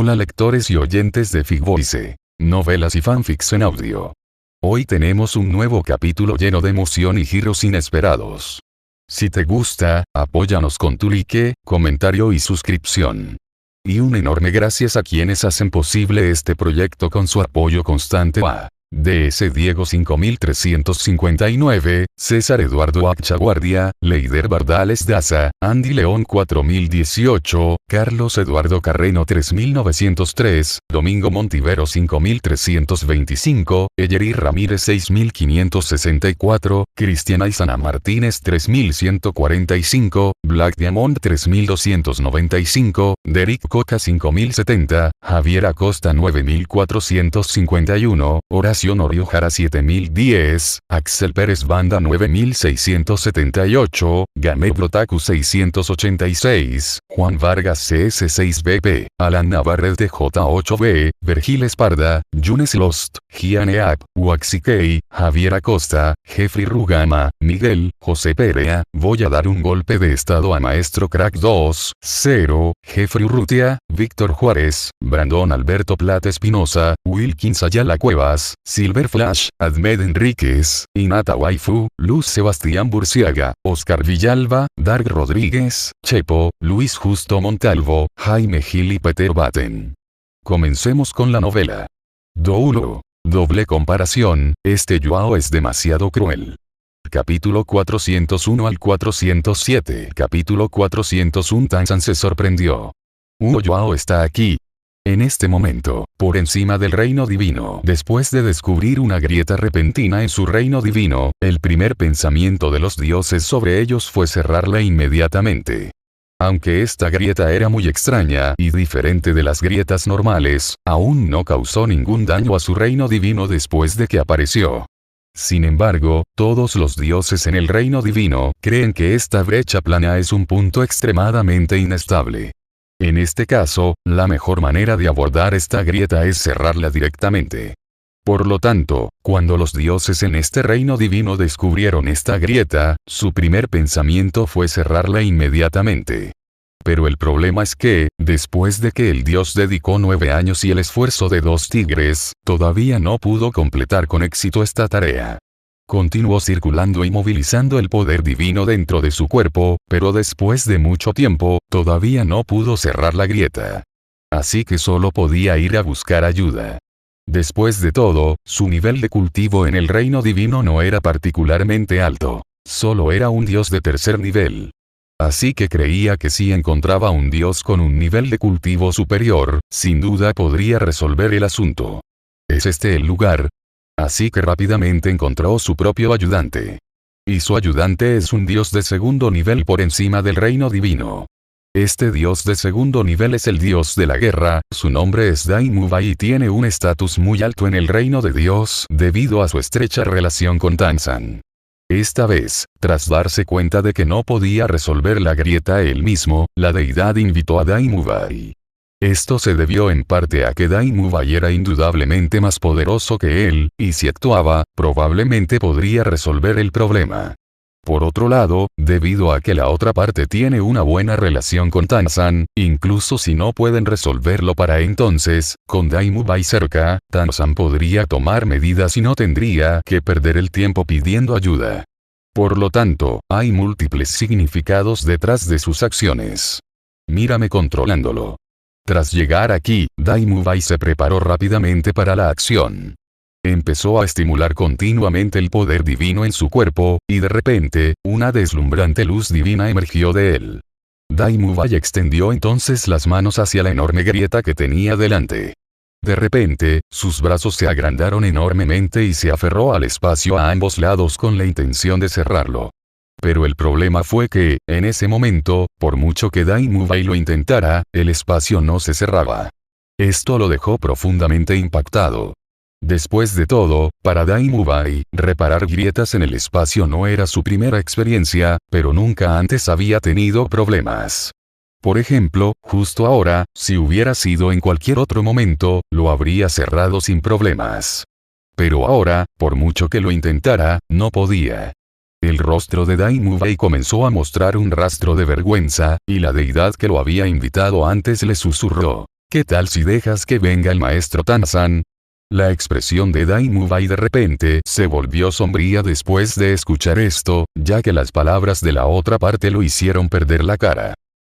Hola lectores y oyentes de Figvoice, novelas y fanfics en audio. Hoy tenemos un nuevo capítulo lleno de emoción y giros inesperados. Si te gusta, apóyanos con tu like, comentario y suscripción. Y un enorme gracias a quienes hacen posible este proyecto con su apoyo constante a DS Diego 5359, César Eduardo Achaguardia, Leider Bardales Daza, Andy León 4018, Carlos Eduardo Carreno 3903, Domingo Montivero 5325, Eyeri Ramírez 6564, Cristiana Isana Martínez 3145, Black Diamond 3295, Derek Coca 5070, Javier Acosta 9451, Horacio Norio Jara 7010, Axel Pérez Banda 9678, Game Brotaku 686, Juan Vargas CS6BP, Alan Navarrete J8B, Vergil Esparda, Yunes Lost, Gianeap, Waxikei, Javier Acosta, Jeffrey Rugama, Miguel, José Perea, voy a dar un golpe de estado a Maestro Crack 2, 0, Jeffrey Urrutia, Víctor Juárez, Brandon Alberto Plata Espinosa, Wilkins Ayala Cuevas, Silver Flash, Admed Enríquez, Inata Waifu, Luz Sebastián Burciaga, Oscar Villalba, Dark Rodríguez, Chepo, Luis Justo Montalvo, Jaime Gil y Peter Batten. Comencemos con la novela. Doulo. Doble comparación, este Joao es demasiado cruel. Capítulo 401 al 407. Capítulo 401. Tanzan se sorprendió. Joao está aquí. En este momento, por encima del reino divino. Después de descubrir una grieta repentina en su reino divino, el primer pensamiento de los dioses sobre ellos fue cerrarla inmediatamente. Aunque esta grieta era muy extraña y diferente de las grietas normales, aún no causó ningún daño a su reino divino después de que apareció. Sin embargo, todos los dioses en el reino divino creen que esta brecha plana es un punto extremadamente inestable. En este caso, la mejor manera de abordar esta grieta es cerrarla directamente. Por lo tanto, cuando los dioses en este reino divino descubrieron esta grieta, su primer pensamiento fue cerrarla inmediatamente. Pero el problema es que, después de que el dios dedicó 9 años y el esfuerzo de 2 tigres, todavía no pudo completar con éxito esta tarea. Continuó circulando y movilizando el poder divino dentro de su cuerpo, pero después de mucho tiempo, todavía no pudo cerrar la grieta. Así que solo podía ir a buscar ayuda. Después de todo, su nivel de cultivo en el reino divino no era particularmente alto. Solo era un dios de tercer nivel. Así que creía que si encontraba un dios con un nivel de cultivo superior, sin duda podría resolver el asunto. ¿Es este el lugar? Así que rápidamente encontró su propio ayudante. Y su ayudante es un dios de segundo nivel por encima del reino divino. Este dios de segundo nivel es el dios de la guerra, su nombre es Daimuba y tiene un estatus muy alto en el reino de Dios debido a su estrecha relación con Tanzan. Esta vez, tras darse cuenta de que no podía resolver la grieta él mismo, la deidad invitó a Daimubai. Esto se debió en parte a que Daimubai era indudablemente más poderoso que él, y si actuaba, probablemente podría resolver el problema. Por otro lado, debido a que la otra parte tiene una buena relación con Tanzan, incluso si no pueden resolverlo para entonces, con Daimubai cerca, Tanzan podría tomar medidas y no tendría que perder el tiempo pidiendo ayuda. Por lo tanto, hay múltiples significados detrás de sus acciones. Mírame controlándolo. Tras llegar aquí, Daimubai se preparó rápidamente para la acción. Empezó a estimular continuamente el poder divino en su cuerpo, y de repente, una deslumbrante luz divina emergió de él. Daimubai extendió entonces las manos hacia la enorme grieta que tenía delante. De repente, sus brazos se agrandaron enormemente y se aferró al espacio a ambos lados con la intención de cerrarlo. Pero el problema fue que, en ese momento, por mucho que Daimubai lo intentara, el espacio no se cerraba. Esto lo dejó profundamente impactado. Después de todo, para Daimubai, reparar grietas en el espacio no era su primera experiencia, pero nunca antes había tenido problemas. Por ejemplo, justo ahora, si hubiera sido en cualquier otro momento, lo habría cerrado sin problemas. Pero ahora, por mucho que lo intentara, no podía. El rostro de Daimubai comenzó a mostrar un rastro de vergüenza, y la deidad que lo había invitado antes le susurró: ¿Qué tal si dejas que venga el maestro Tanzan? La expresión de Dai Mubai de repente se volvió sombría después de escuchar esto, ya que las palabras de la otra parte lo hicieron perder la cara.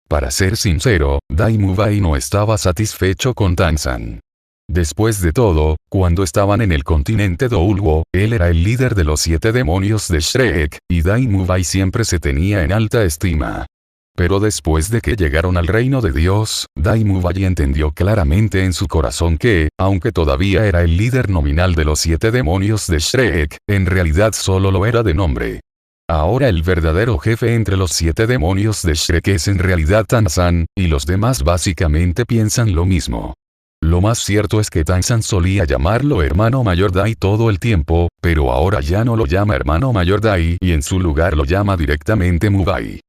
Para ser sincero, Dai Mubai no estaba satisfecho con Tanzan. Después de todo, cuando estaban en el continente Doulwo, él era el líder de los 7 demonios de Shrek, y Dai Mubai siempre se tenía en alta estima. Pero después de que llegaron al reino de Dios, Dai Mubai entendió claramente en su corazón que, aunque todavía era el líder nominal de los 7 demonios de Shrek, en realidad solo lo era de nombre. Ahora el verdadero jefe entre los 7 demonios de Shrek es en realidad Tanzan, y los demás básicamente piensan lo mismo. Lo más cierto es que Tanzan solía llamarlo hermano mayor Dai todo el tiempo, pero ahora ya no lo llama hermano mayor Dai y en su lugar lo llama directamente Mubai.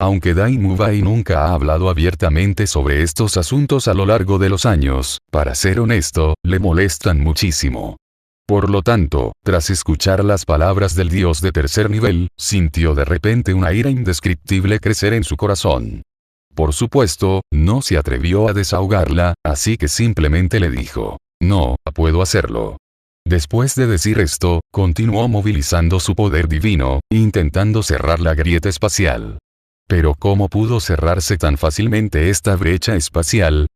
Aunque Dai Mubai nunca ha hablado abiertamente sobre estos asuntos a lo largo de los años, para ser honesto, le molestan muchísimo. Por lo tanto, tras escuchar las palabras del dios de tercer nivel, sintió de repente una ira indescriptible crecer en su corazón. Por supuesto, no se atrevió a desahogarla, así que simplemente le dijo, no, puedo hacerlo. Después de decir esto, continuó movilizando su poder divino, intentando cerrar la grieta espacial. Pero ¿cómo pudo cerrarse tan fácilmente esta brecha espacial?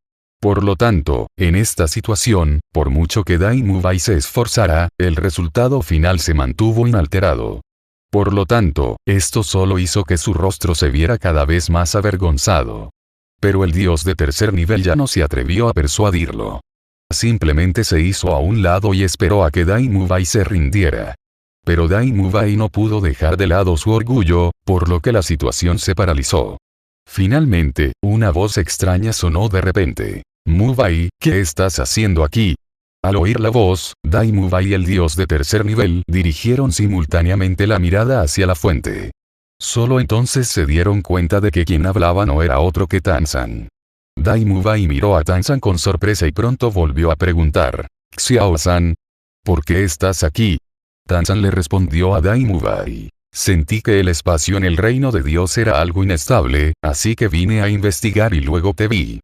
Por lo tanto, en esta situación, por mucho que Dai Mubai se esforzara, el resultado final se mantuvo inalterado. Por lo tanto, esto solo hizo que su rostro se viera cada vez más avergonzado. Pero el dios de tercer nivel ya no se atrevió a persuadirlo. Simplemente se hizo a un lado y esperó a que Dai Mubai se rindiera. Pero Dai Mubai no pudo dejar de lado su orgullo, por lo que la situación se paralizó. Finalmente, una voz extraña sonó de repente. Mubai, ¿qué estás haciendo aquí? Al oír la voz, Dai Mubai y el dios de tercer nivel dirigieron simultáneamente la mirada hacia la fuente. Solo entonces se dieron cuenta de que quien hablaba no era otro que Tanzan. Dai Mubai miró a Tanzan con sorpresa y pronto volvió a preguntar, Xiao-san, ¿por qué estás aquí? Tanzan le respondió a Dai Mubai. Sentí que el espacio en el reino de Dios era algo inestable, así que vine a investigar y luego te vi.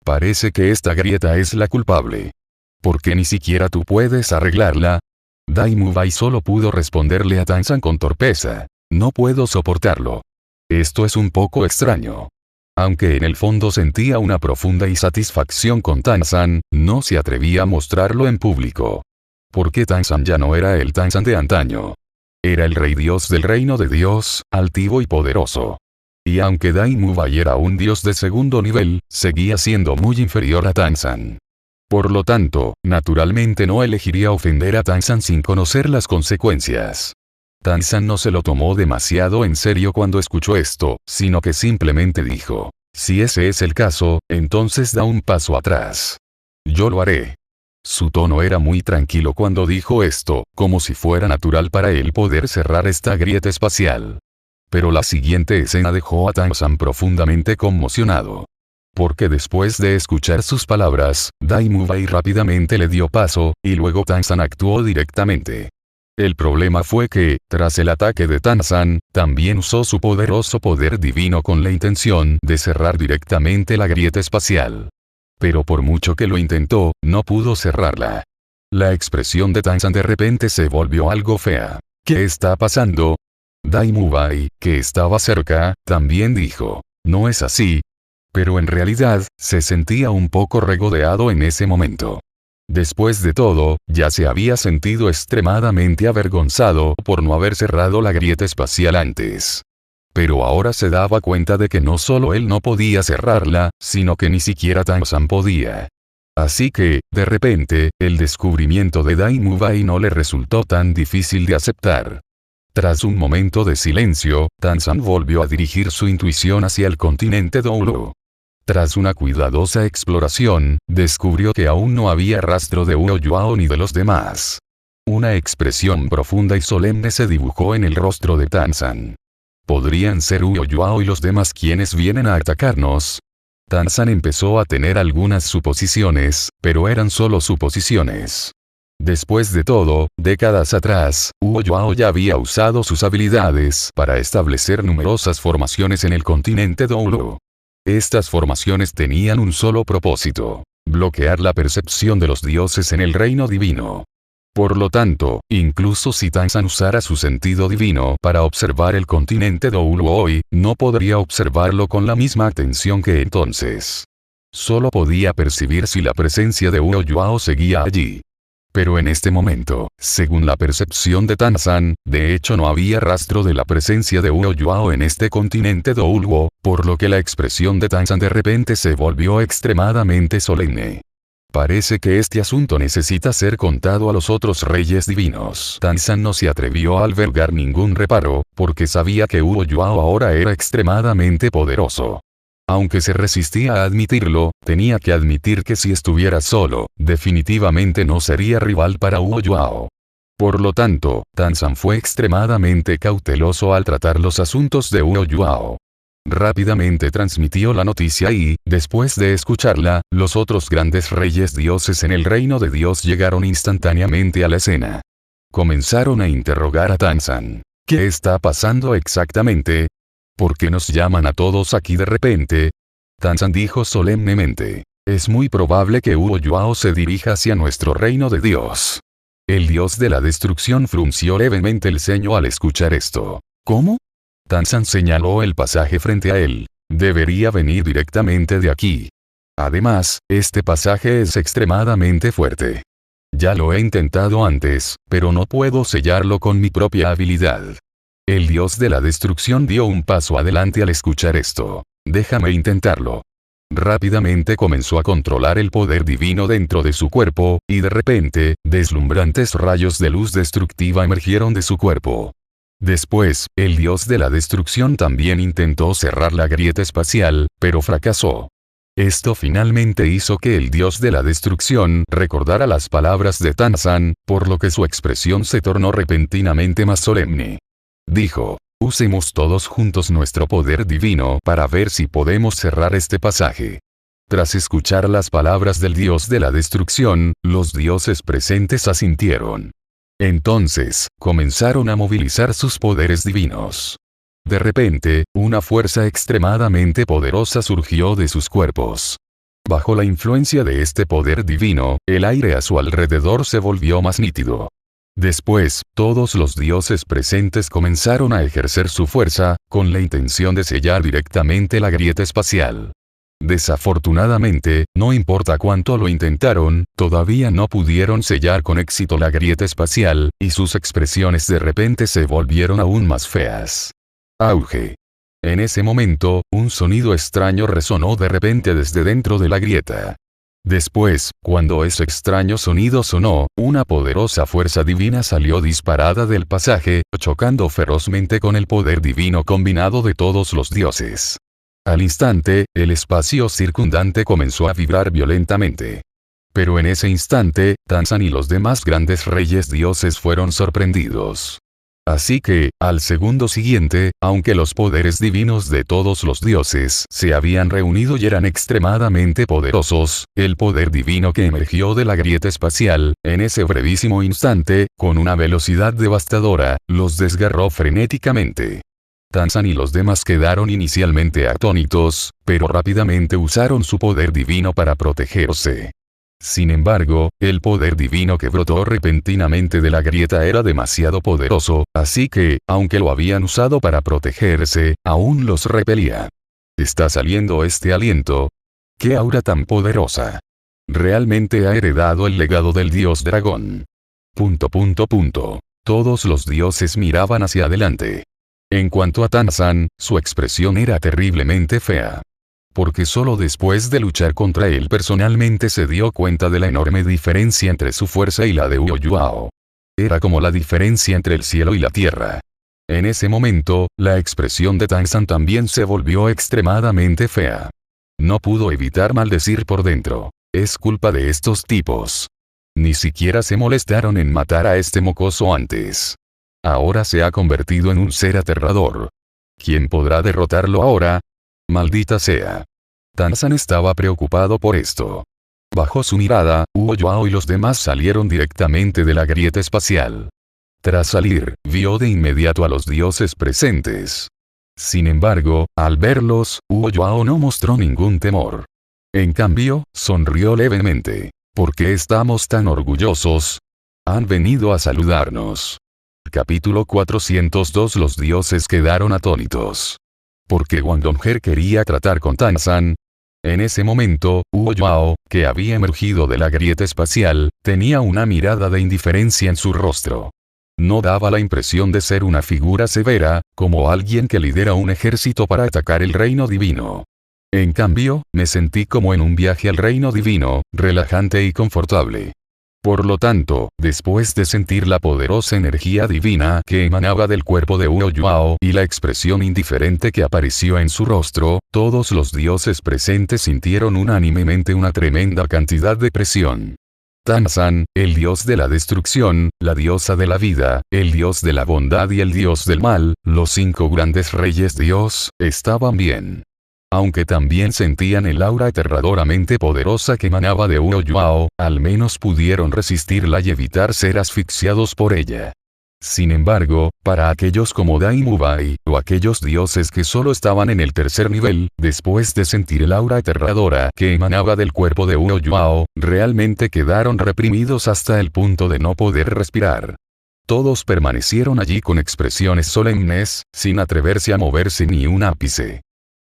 Parece que esta grieta es la culpable. ¿Por qué ni siquiera tú puedes arreglarla? Dai Mubai solo pudo responderle a Tanzan con torpeza. No puedo soportarlo. Esto es un poco extraño. Aunque en el fondo sentía una profunda insatisfacción con Tanzan, no se atrevía a mostrarlo en público. Porque Tanzan ya no era el Tanzan de antaño. Era el rey dios del reino de Dios, altivo y poderoso. Y aunque Dai Mubai era un dios de segundo nivel, seguía siendo muy inferior a Tanzan. Por lo tanto, naturalmente no elegiría ofender a Tanzan sin conocer las consecuencias. Tanzan no se lo tomó demasiado en serio cuando escuchó esto, sino que simplemente dijo, si ese es el caso, entonces da un paso atrás. Yo lo haré. Su tono era muy tranquilo cuando dijo esto, como si fuera natural para él poder cerrar esta grieta espacial. Pero la siguiente escena dejó a Tanzan profundamente conmocionado. Porque después de escuchar sus palabras, Dai Mubai rápidamente le dio paso, y luego Tanzan actuó directamente. El problema fue que, tras el ataque de Tanzan, también usó su poderoso poder divino con la intención de cerrar directamente la grieta espacial. Pero por mucho que lo intentó, no pudo cerrarla. La expresión de Tanzan de repente se volvió algo fea. ¿Qué está pasando? Dai Mubai, que estaba cerca, también dijo, no es así. Pero en realidad, se sentía un poco regodeado en ese momento. Después de todo, ya se había sentido extremadamente avergonzado por no haber cerrado la grieta espacial antes. Pero ahora se daba cuenta de que no solo él no podía cerrarla, sino que ni siquiera Tanzan podía. Así que, de repente, el descubrimiento de Dai Mubai no le resultó tan difícil de aceptar. Tras un momento de silencio, Tanzan volvió a dirigir su intuición hacia el continente Doulwo. Tras una cuidadosa exploración, descubrió que aún no había rastro de Huo Yuao ni de los demás. Una expresión profunda y solemne se dibujó en el rostro de Tanzan. ¿Podrían ser Huo Yuao y los demás quienes vienen a atacarnos? Tanzan empezó a tener algunas suposiciones, pero eran solo suposiciones. Después de todo, décadas atrás, Huo Yuao ya había usado sus habilidades para establecer numerosas formaciones en el continente Doulwo. Estas formaciones tenían un solo propósito: bloquear la percepción de los dioses en el reino divino. Por lo tanto, incluso si Tansan usara su sentido divino para observar el continente Doulu hoy, no podría observarlo con la misma atención que entonces. Solo podía percibir si la presencia de Uo Yuao seguía allí. Pero en este momento, según la percepción de Tansan, de hecho no había rastro de la presencia de Uo Yuao en este continente Douluo, por lo que la expresión de Tansan de repente se volvió extremadamente solemne. Parece que este asunto necesita ser contado a los otros reyes divinos. Tansan no se atrevió a albergar ningún reparo, porque sabía que Uo Yuao ahora era extremadamente poderoso. Aunque se resistía a admitirlo, tenía que admitir que si estuviera solo, definitivamente no sería rival para Uo Yuao. Por lo tanto, Tansan fue extremadamente cauteloso al tratar los asuntos de Uo Yuao. Rápidamente transmitió la noticia y, después de escucharla, los otros grandes reyes dioses en el reino de Dios llegaron instantáneamente a la escena. Comenzaron a interrogar a Tansan. ¿Qué está pasando exactamente? ¿Por qué nos llaman a todos aquí de repente? Tansan dijo solemnemente. Es muy probable que Uo Yuao se dirija hacia nuestro reino de Dios. El dios de la destrucción frunció levemente el ceño al escuchar esto. ¿Cómo? Tansan señaló el pasaje frente a él. Debería venir directamente de aquí. Además, este pasaje es extremadamente fuerte. Ya lo he intentado antes, pero no puedo sellarlo con mi propia habilidad. El dios de la destrucción dio un paso adelante al escuchar esto. Déjame intentarlo. Rápidamente comenzó a controlar el poder divino dentro de su cuerpo, y de repente, deslumbrantes rayos de luz destructiva emergieron de su cuerpo. Después, el dios de la destrucción también intentó cerrar la grieta espacial, pero fracasó. Esto finalmente hizo que el dios de la destrucción recordara las palabras de Tansan, por lo que su expresión se tornó repentinamente más solemne. Dijo, usemos todos juntos nuestro poder divino para ver si podemos cerrar este pasaje. Tras escuchar las palabras del dios de la destrucción, los dioses presentes asintieron. Entonces, comenzaron a movilizar sus poderes divinos. De repente, una fuerza extremadamente poderosa surgió de sus cuerpos. Bajo la influencia de este poder divino, el aire a su alrededor se volvió más nítido. Después, todos los dioses presentes comenzaron a ejercer su fuerza, con la intención de sellar directamente la grieta espacial. Desafortunadamente, no importa cuánto lo intentaron, todavía no pudieron sellar con éxito la grieta espacial, y sus expresiones de repente se volvieron aún más feas. Auge. En ese momento, un sonido extraño resonó de repente desde dentro de la grieta. Después, cuando ese extraño sonido sonó, una poderosa fuerza divina salió disparada del pasaje, chocando ferozmente con el poder divino combinado de todos los dioses. Al instante, el espacio circundante comenzó a vibrar violentamente. Pero en ese instante, Tansan y los demás grandes reyes dioses fueron sorprendidos. Así que, al segundo siguiente, aunque los poderes divinos de todos los dioses se habían reunido y eran extremadamente poderosos, el poder divino que emergió de la grieta espacial, en ese brevísimo instante, con una velocidad devastadora, los desgarró frenéticamente. Tansan y los demás quedaron inicialmente atónitos, pero rápidamente usaron su poder divino para protegerse. Sin embargo, el poder divino que brotó repentinamente de la grieta era demasiado poderoso, así que, aunque lo habían usado para protegerse, aún los repelía. ¿Está saliendo este aliento? ¡Qué aura tan poderosa! Realmente ha heredado el legado del dios dragón. Todos los dioses miraban hacia adelante. En cuanto a Tansan, su expresión era terriblemente fea. Porque solo después de luchar contra él personalmente se dio cuenta de la enorme diferencia entre su fuerza y la de Uo Yuao. Era como la diferencia entre el cielo y la tierra. En ese momento, la expresión de Tansan también se volvió extremadamente fea. No pudo evitar maldecir por dentro. Es culpa de estos tipos. Ni siquiera se molestaron en matar a este mocoso antes. Ahora se ha convertido en un ser aterrador. ¿Quién podrá derrotarlo ahora? Maldita sea. Tansan estaba preocupado por esto. Bajo su mirada, Uo Yuao y los demás salieron directamente de la grieta espacial. Tras salir, vio de inmediato a los dioses presentes. Sin embargo, al verlos, Uo Yuao no mostró ningún temor. En cambio, sonrió levemente. ¿Por qué estamos tan orgullosos? Han venido a saludarnos. Capítulo 402. Los dioses quedaron atónitos. Porque Wangongher quería tratar con Tansan. En ese momento, Huo Yao, que había emergido de la grieta espacial, tenía una mirada de indiferencia en su rostro. No daba la impresión de ser una figura severa, como alguien que lidera un ejército para atacar el reino divino. En cambio, me sentí como en un viaje al reino divino, relajante y confortable. Por lo tanto, después de sentir la poderosa energía divina que emanaba del cuerpo de Huo Yao y la expresión indiferente que apareció en su rostro, todos los dioses presentes sintieron unánimemente una tremenda cantidad de presión. Tansan, el dios de la destrucción, la diosa de la vida, el dios de la bondad y el dios del mal, los 5 grandes reyes dios, estaban bien. Aunque también sentían el aura aterradoramente poderosa que emanaba de Huo Yao, al menos pudieron resistirla y evitar ser asfixiados por ella. Sin embargo, para aquellos como Dai Bai, o aquellos dioses que solo estaban en el tercer nivel, después de sentir el aura aterradora que emanaba del cuerpo de Huo Yao, realmente quedaron reprimidos hasta el punto de no poder respirar. Todos permanecieron allí con expresiones solemnes, sin atreverse a moverse ni un ápice.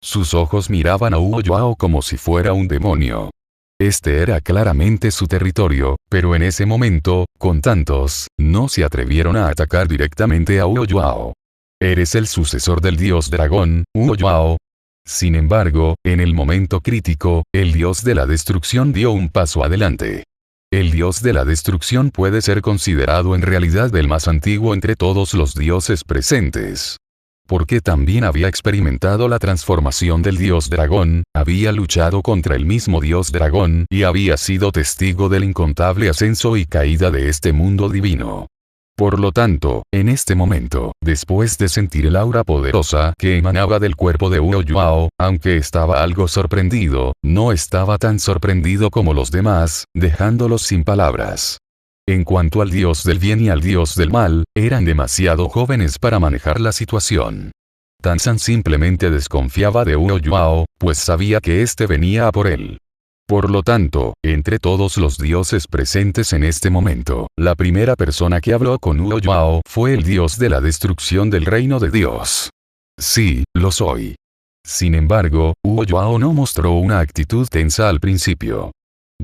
Sus ojos miraban a Huo Yao como si fuera un demonio. Este era claramente su territorio, pero en ese momento, con tantos, no se atrevieron a atacar directamente a Huo Yao. Eres el sucesor del dios dragón, Huo Yao. Sin embargo, en el momento crítico, el dios de la destrucción dio un paso adelante. El dios de la destrucción puede ser considerado en realidad el más antiguo entre todos los dioses presentes. Porque también había experimentado la transformación del dios dragón, había luchado contra el mismo dios dragón y había sido testigo del incontable ascenso y caída de este mundo divino. Por lo tanto, en este momento, después de sentir el aura poderosa que emanaba del cuerpo de Huo Yao, aunque estaba algo sorprendido, no estaba tan sorprendido como los demás, dejándolos sin palabras. En cuanto al dios del bien y al dios del mal, eran demasiado jóvenes para manejar la situación. Tansan simplemente desconfiaba de Huo Yao, pues sabía que éste venía a por él. Por lo tanto, entre todos los dioses presentes en este momento, la primera persona que habló con Huo Yao fue el dios de la destrucción del reino de Dios. Sí, lo soy. Sin embargo, Huo Yao no mostró una actitud tensa al principio.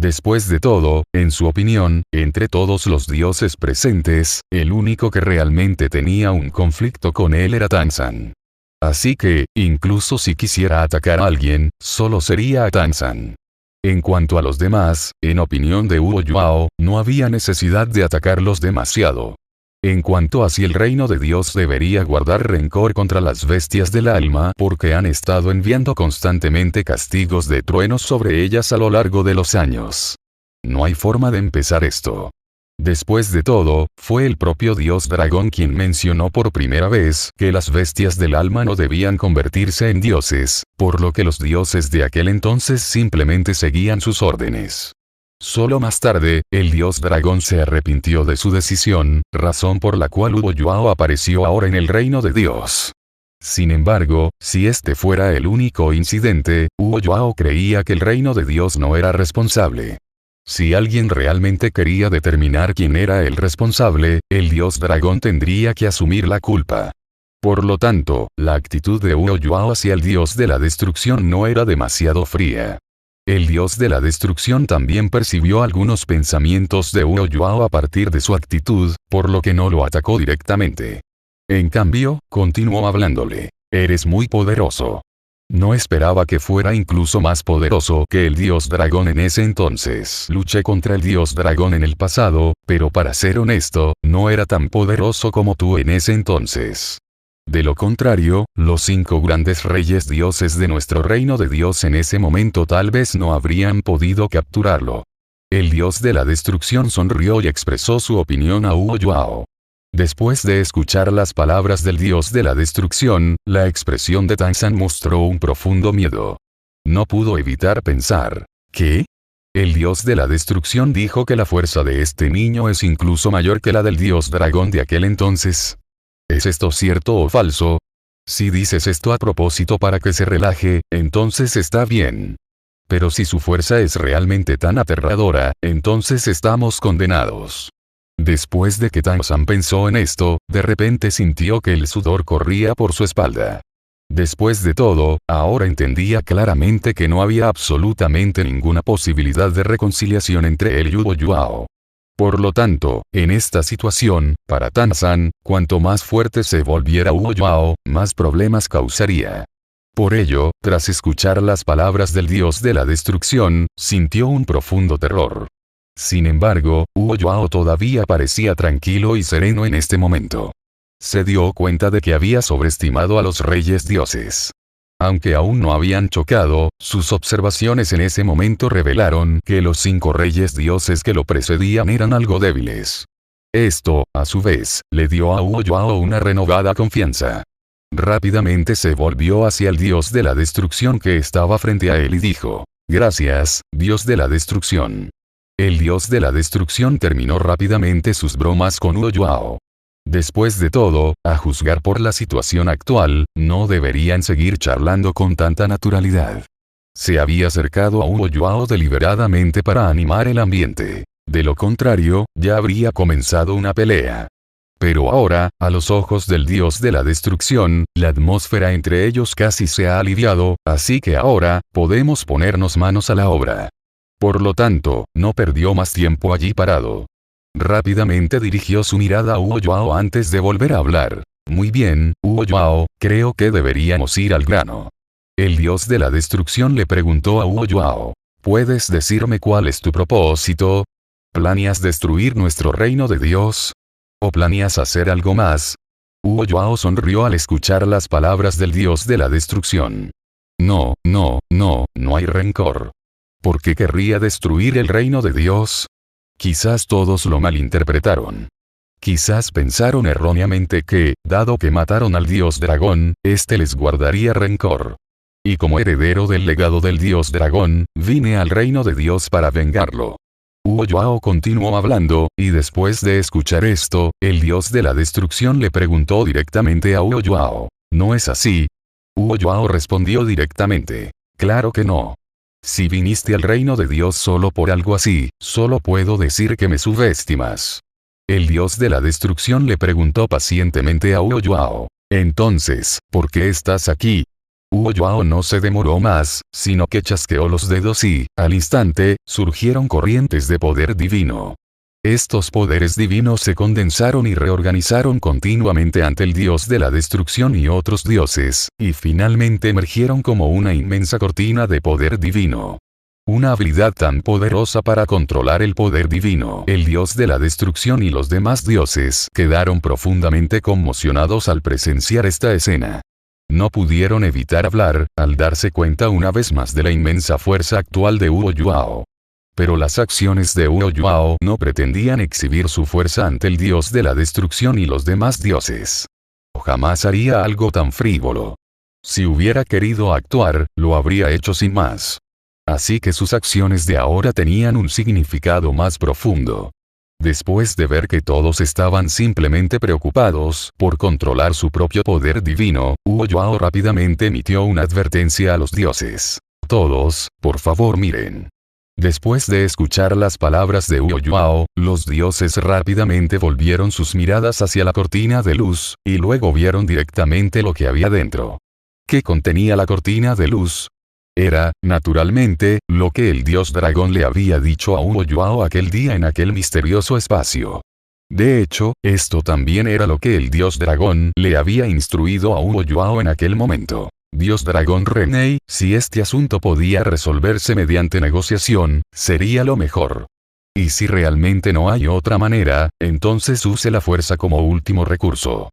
Después de todo, en su opinión, entre todos los dioses presentes, el único que realmente tenía un conflicto con él era Tansan. Así que, incluso si quisiera atacar a alguien, solo sería a Tansan. En cuanto a los demás, en opinión de Huo Yao, no había necesidad de atacarlos demasiado. En cuanto a si el reino de Dios debería guardar rencor contra las bestias del alma porque han estado enviando constantemente castigos de truenos sobre ellas a lo largo de los años. No hay forma de empezar esto. Después de todo, fue el propio dios dragón quien mencionó por primera vez que las bestias del alma no debían convertirse en dioses, por lo que los dioses de aquel entonces simplemente seguían sus órdenes. Solo más tarde, el dios dragón se arrepintió de su decisión, razón por la cual Huo Yao apareció ahora en el reino de Dios. Sin embargo, si este fuera el único incidente, Huo Yao creía que el reino de Dios no era responsable. Si alguien realmente quería determinar quién era el responsable, el dios dragón tendría que asumir la culpa. Por lo tanto, la actitud de Huo Yao hacia el dios de la destrucción no era demasiado fría. El dios de la destrucción también percibió algunos pensamientos de Huo Yao a partir de su actitud, por lo que no lo atacó directamente. En cambio, continuó hablándole. Eres muy poderoso. No esperaba que fuera incluso más poderoso que el dios dragón en ese entonces. Luché contra el dios dragón en el pasado, pero para ser honesto, no era tan poderoso como tú en ese entonces. De lo contrario, los 5 grandes reyes dioses de nuestro reino de Dios en ese momento tal vez no habrían podido capturarlo. El dios de la destrucción sonrió y expresó su opinión a Huo Yao. Después de escuchar las palabras del dios de la destrucción, la expresión de Tansan mostró un profundo miedo. No pudo evitar pensar, ¿qué? El dios de la destrucción dijo que la fuerza de este niño es incluso mayor que la del dios dragón de aquel entonces. ¿Es esto cierto o falso? Si dices esto a propósito para que se relaje, entonces está bien. Pero si su fuerza es realmente tan aterradora, entonces estamos condenados. Después de que Tang-san pensó en esto, de repente sintió que el sudor corría por su espalda. Después de todo, ahora entendía claramente que no había absolutamente ninguna posibilidad de reconciliación entre él y Huo Yuao. Por lo tanto, en esta situación, para Tang-san, cuanto más fuerte se volviera Huo Yuao, más problemas causaría. Por ello, tras escuchar las palabras del dios de la destrucción, sintió un profundo terror. Sin embargo, Huo Yuao todavía parecía tranquilo y sereno en este momento. Se dio cuenta de que había sobreestimado a los reyes dioses. Aunque aún no habían chocado, sus observaciones en ese momento revelaron que los 5 reyes dioses que lo precedían eran algo débiles. Esto, a su vez, le dio a Huo Yuao una renovada confianza. Rápidamente se volvió hacia el dios de la destrucción que estaba frente a él y dijo: «Gracias, dios de la destrucción». El dios de la destrucción terminó rápidamente sus bromas con Huo Yuao. Después de todo, a juzgar por la situación actual, no deberían seguir charlando con tanta naturalidad. Se había acercado a Huo Yuao deliberadamente para animar el ambiente. De lo contrario, ya habría comenzado una pelea. Pero ahora, a los ojos del dios de la destrucción, la atmósfera entre ellos casi se ha aliviado, así que ahora, podemos ponernos manos a la obra. Por lo tanto, no perdió más tiempo allí parado. Rápidamente dirigió su mirada a Huo Yuao antes de volver a hablar. «Muy bien, Huo Yuao, creo que deberíamos ir al grano». El dios de la destrucción le preguntó a Huo Yuao: «¿Puedes decirme cuál es tu propósito? ¿Planeas destruir nuestro reino de Dios? ¿O planeas hacer algo más?» Huo Yuao sonrió al escuchar las palabras del dios de la destrucción. No hay rencor. ¿Por qué querría destruir el reino de Dios? Quizás todos lo malinterpretaron. Quizás pensaron erróneamente que, dado que mataron al dios dragón, este les guardaría rencor. Y como heredero del legado del dios dragón, vine al reino de Dios para vengarlo. Huo Yuao continuó hablando, y después de escuchar esto, el dios de la destrucción le preguntó directamente a Huo Yuao: «¿No es así?» Huo Yuao respondió directamente: «Claro que no. Si viniste al reino de Dios solo por algo así, solo puedo decir que me subestimas». El dios de la destrucción le preguntó pacientemente a Huo Yuao: «Entonces, ¿por qué estás aquí?» Huo Yuao no se demoró más, sino que chasqueó los dedos y, al instante, surgieron corrientes de poder divino. Estos poderes divinos se condensaron y reorganizaron continuamente ante el dios de la destrucción y otros dioses, y finalmente emergieron como una inmensa cortina de poder divino. Una habilidad tan poderosa para controlar el poder divino. El dios de la destrucción y los demás dioses quedaron profundamente conmocionados al presenciar esta escena. No pudieron evitar hablar, al darse cuenta una vez más de la inmensa fuerza actual de Huo Yuao. Pero las acciones de Huo Yuao no pretendían exhibir su fuerza ante el dios de la destrucción y los demás dioses. Jamás haría algo tan frívolo. Si hubiera querido actuar, lo habría hecho sin más. Así que sus acciones de ahora tenían un significado más profundo. Después de ver que todos estaban simplemente preocupados por controlar su propio poder divino, Huo Yuao rápidamente emitió una advertencia a los dioses. «Todos, por favor miren». Después de escuchar las palabras de Huo Yuao, los dioses rápidamente volvieron sus miradas hacia la cortina de luz, y luego vieron directamente lo que había dentro. ¿Qué contenía la cortina de luz? Era, naturalmente, lo que el dios dragón le había dicho a Huo Yuao aquel día en aquel misterioso espacio. De hecho, esto también era lo que el dios dragón le había instruido a Huo Yuao en aquel momento. Dios dragón Renei, si este asunto podía resolverse mediante negociación, sería lo mejor. Y si realmente no hay otra manera, entonces use la fuerza como último recurso.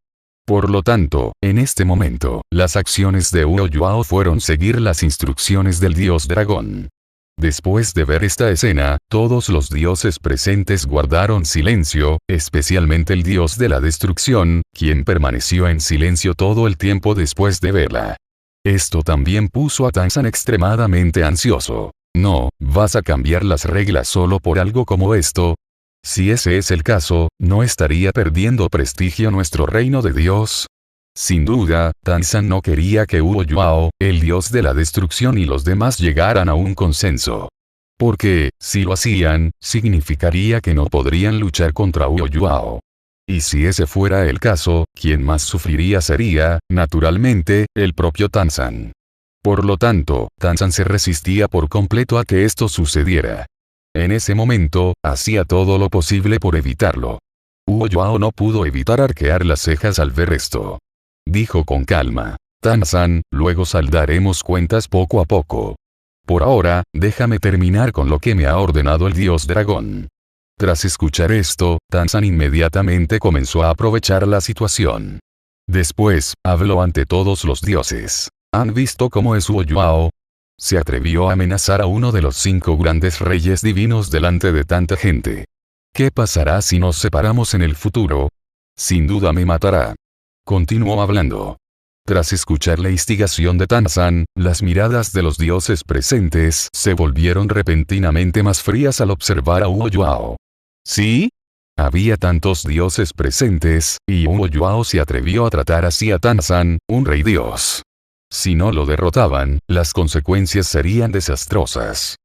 Por lo tanto, en este momento, las acciones de Huo Yuao fueron seguir las instrucciones del dios dragón. Después de ver esta escena, todos los dioses presentes guardaron silencio, especialmente el dios de la destrucción, quien permaneció en silencio todo el tiempo después de verla. Esto también puso a Tang-san extremadamente ansioso. «No, ¿vas a cambiar las reglas solo por algo como esto? Si ese es el caso, ¿no estaría perdiendo prestigio nuestro reino de Dios?» Sin duda, Tanzan no quería que Huo Yuao, el dios de la destrucción y los demás llegaran a un consenso. Porque, si lo hacían, significaría que no podrían luchar contra Huo Yuao. Y si ese fuera el caso, quien más sufriría sería, naturalmente, el propio Tanzan. Por lo tanto, Tanzan se resistía por completo a que esto sucediera. En ese momento, hacía todo lo posible por evitarlo. Huo Yuao no pudo evitar arquear las cejas al ver esto. Dijo con calma: Tanzan, luego saldaremos cuentas poco a poco. Por ahora, déjame terminar con lo que me ha ordenado el dios dragón. Tras escuchar esto, Tanzan inmediatamente comenzó a aprovechar la situación. Después, habló ante todos los dioses. ¿Han visto cómo es Huo Yuao? Se atrevió a amenazar a uno de los 5 grandes reyes divinos delante de tanta gente. ¿Qué pasará si nos separamos en el futuro? Sin duda me matará. Continuó hablando. Tras escuchar la instigación de Tanzan, las miradas de los dioses presentes se volvieron repentinamente más frías al observar a Huo Yuao. ¿Sí? Había tantos dioses presentes, y Huo Yuao se atrevió a tratar así a Tanzan, un rey dios. Si no lo derrotaban, las consecuencias serían desastrosas.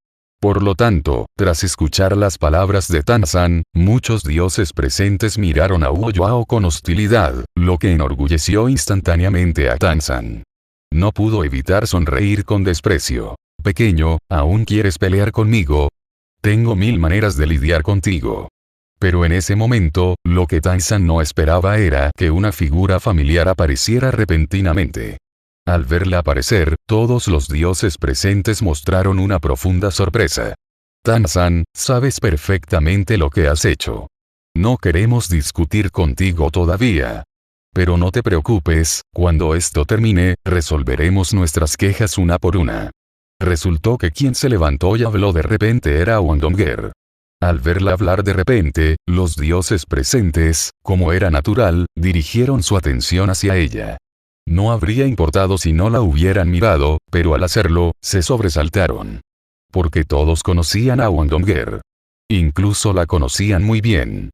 Por lo tanto, tras escuchar las palabras de Tanzan, muchos dioses presentes miraron a Huo Yuao con hostilidad, lo que enorgulleció instantáneamente a Tanzan. No pudo evitar sonreír con desprecio. Pequeño, ¿aún quieres pelear conmigo? Tengo 1000 maneras de lidiar contigo. Pero en ese momento, lo que Tanzan no esperaba era que una figura familiar apareciera repentinamente. Al verla aparecer, todos los dioses presentes mostraron una profunda sorpresa. Tanzan, sabes perfectamente lo que has hecho. No queremos discutir contigo todavía. Pero no te preocupes, cuando esto termine, resolveremos nuestras quejas una por una. Resultó que quien se levantó y habló de repente era Wang Dongger. Al verla hablar de repente, los dioses presentes, como era natural, dirigieron su atención hacia ella. No habría importado si no la hubieran mirado, pero al hacerlo, se sobresaltaron. Porque todos conocían a Wang Dongger. Incluso la conocían muy bien.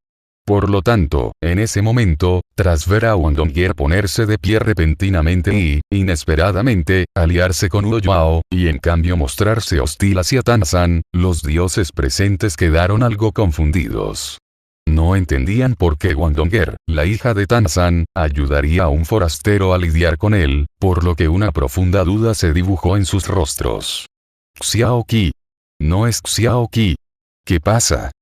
Por lo tanto, en ese momento, tras ver a Wang Dongger ponerse de pie repentinamente y, inesperadamente, aliarse con Huo Yuao, y en cambio mostrarse hostil hacia Tanzan, los dioses presentes quedaron algo confundidos. No entendían por qué Wang Dongger, la hija de Tanzan, ayudaría a un forastero a lidiar con él, por lo que una profunda duda se dibujó en sus rostros. Xiao Qi. No es Xiao Qi. ¿Qué pasa?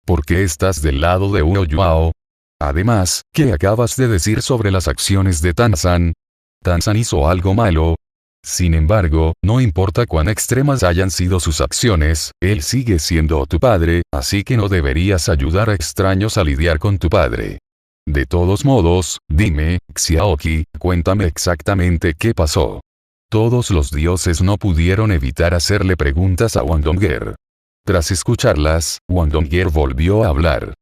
¿Por qué estás del lado de Huo Yuao? Además, ¿qué acabas de decir sobre las acciones de Tanzan? ¿Tanzan hizo algo malo? Sin embargo, no importa cuán extremas hayan sido sus acciones, él sigue siendo tu padre, así que no deberías ayudar a extraños a lidiar con tu padre. De todos modos, dime, Xiao Qi, cuéntame exactamente qué pasó. Todos los dioses no pudieron evitar hacerle preguntas a Wang Dongger. Tras escucharlas, Wang Dongger volvió a hablar.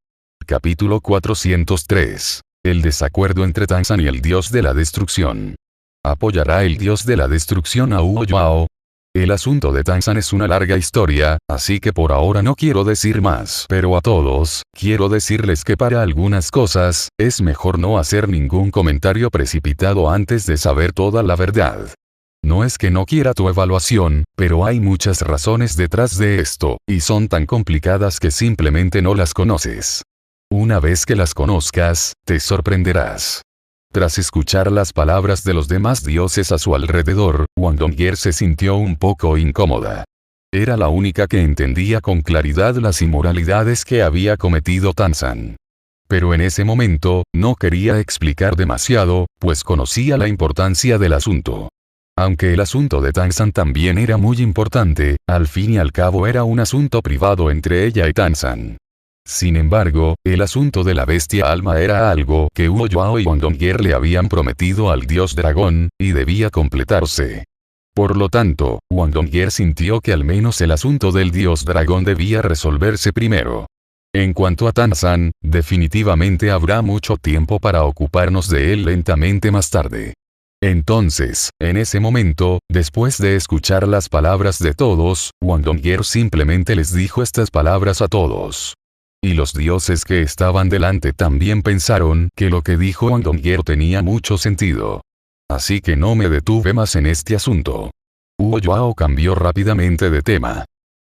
Capítulo 403. El desacuerdo entre Tanzan y el dios de la destrucción. ¿Apoyará el dios de la destrucción a Huo Yuao? El asunto de Tanzan es una larga historia, así que por ahora no quiero decir más. Pero a todos, quiero decirles que para algunas cosas, es mejor no hacer ningún comentario precipitado antes de saber toda la verdad. No es que no quiera tu evaluación, pero hay muchas razones detrás de esto, y son tan complicadas que simplemente no las conoces. Una vez que las conozcas, te sorprenderás. Tras escuchar las palabras de los demás dioses a su alrededor, Wang Dongger se sintió un poco incómoda. Era la única que entendía con claridad las inmoralidades que había cometido Tanzan. Pero en ese momento, no quería explicar demasiado, pues conocía la importancia del asunto. Aunque el asunto de Tanzan también era muy importante, al fin y al cabo era un asunto privado entre ella y Tanzan. Sin embargo, el asunto de la bestia alma era algo que Huo Yuao y Wang Dongger le habían prometido al dios dragón, y debía completarse. Por lo tanto, Wang Dongger sintió que al menos el asunto del dios dragón debía resolverse primero. En cuanto a Tanzan, definitivamente habrá mucho tiempo para ocuparnos de él lentamente más tarde. Entonces, en ese momento, después de escuchar las palabras de todos, Wang Dongger simplemente les dijo estas palabras a todos. Y los dioses que estaban delante también pensaron que lo que dijo Wang Dongger tenía mucho sentido. Así que no me detuve más en este asunto. Huo Yuao cambió rápidamente de tema.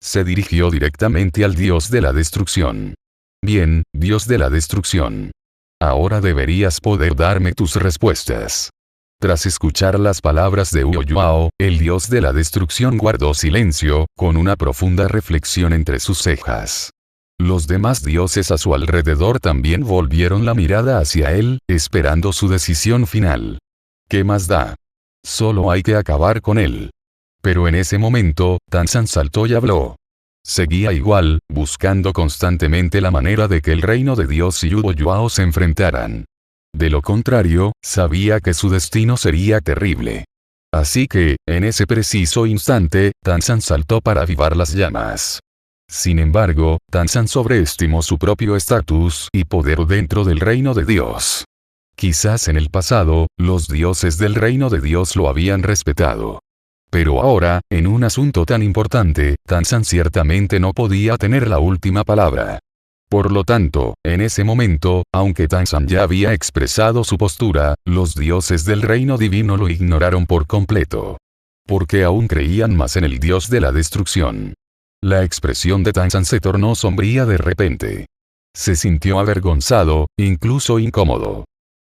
Se dirigió directamente al dios de la destrucción. Bien, dios de la destrucción. Ahora deberías poder darme tus respuestas. Tras escuchar las palabras de Huo Yuao, el dios de la destrucción guardó silencio, con una profunda reflexión entre sus cejas. Los demás dioses a su alrededor también volvieron la mirada hacia él, esperando su decisión final. ¿Qué más da? Solo hay que acabar con él. Pero en ese momento, Tanzan saltó y habló. Seguía igual, buscando constantemente la manera de que el reino de Dios y Huo Yuao se enfrentaran. De lo contrario, sabía que su destino sería terrible. Así que, en ese preciso instante, Tanzan saltó para avivar las llamas. Sin embargo, Tanzan sobreestimó su propio estatus y poder dentro del reino de Dios. Quizás en el pasado, los dioses del reino de Dios lo habían respetado. Pero ahora, en un asunto tan importante, Tanzan ciertamente no podía tener la última palabra. Por lo tanto, en ese momento, aunque Tanzan ya había expresado su postura, los dioses del reino divino lo ignoraron por completo. Porque aún creían más en el dios de la destrucción. La expresión de Tanzan se tornó sombría de repente. Se sintió avergonzado, incluso incómodo.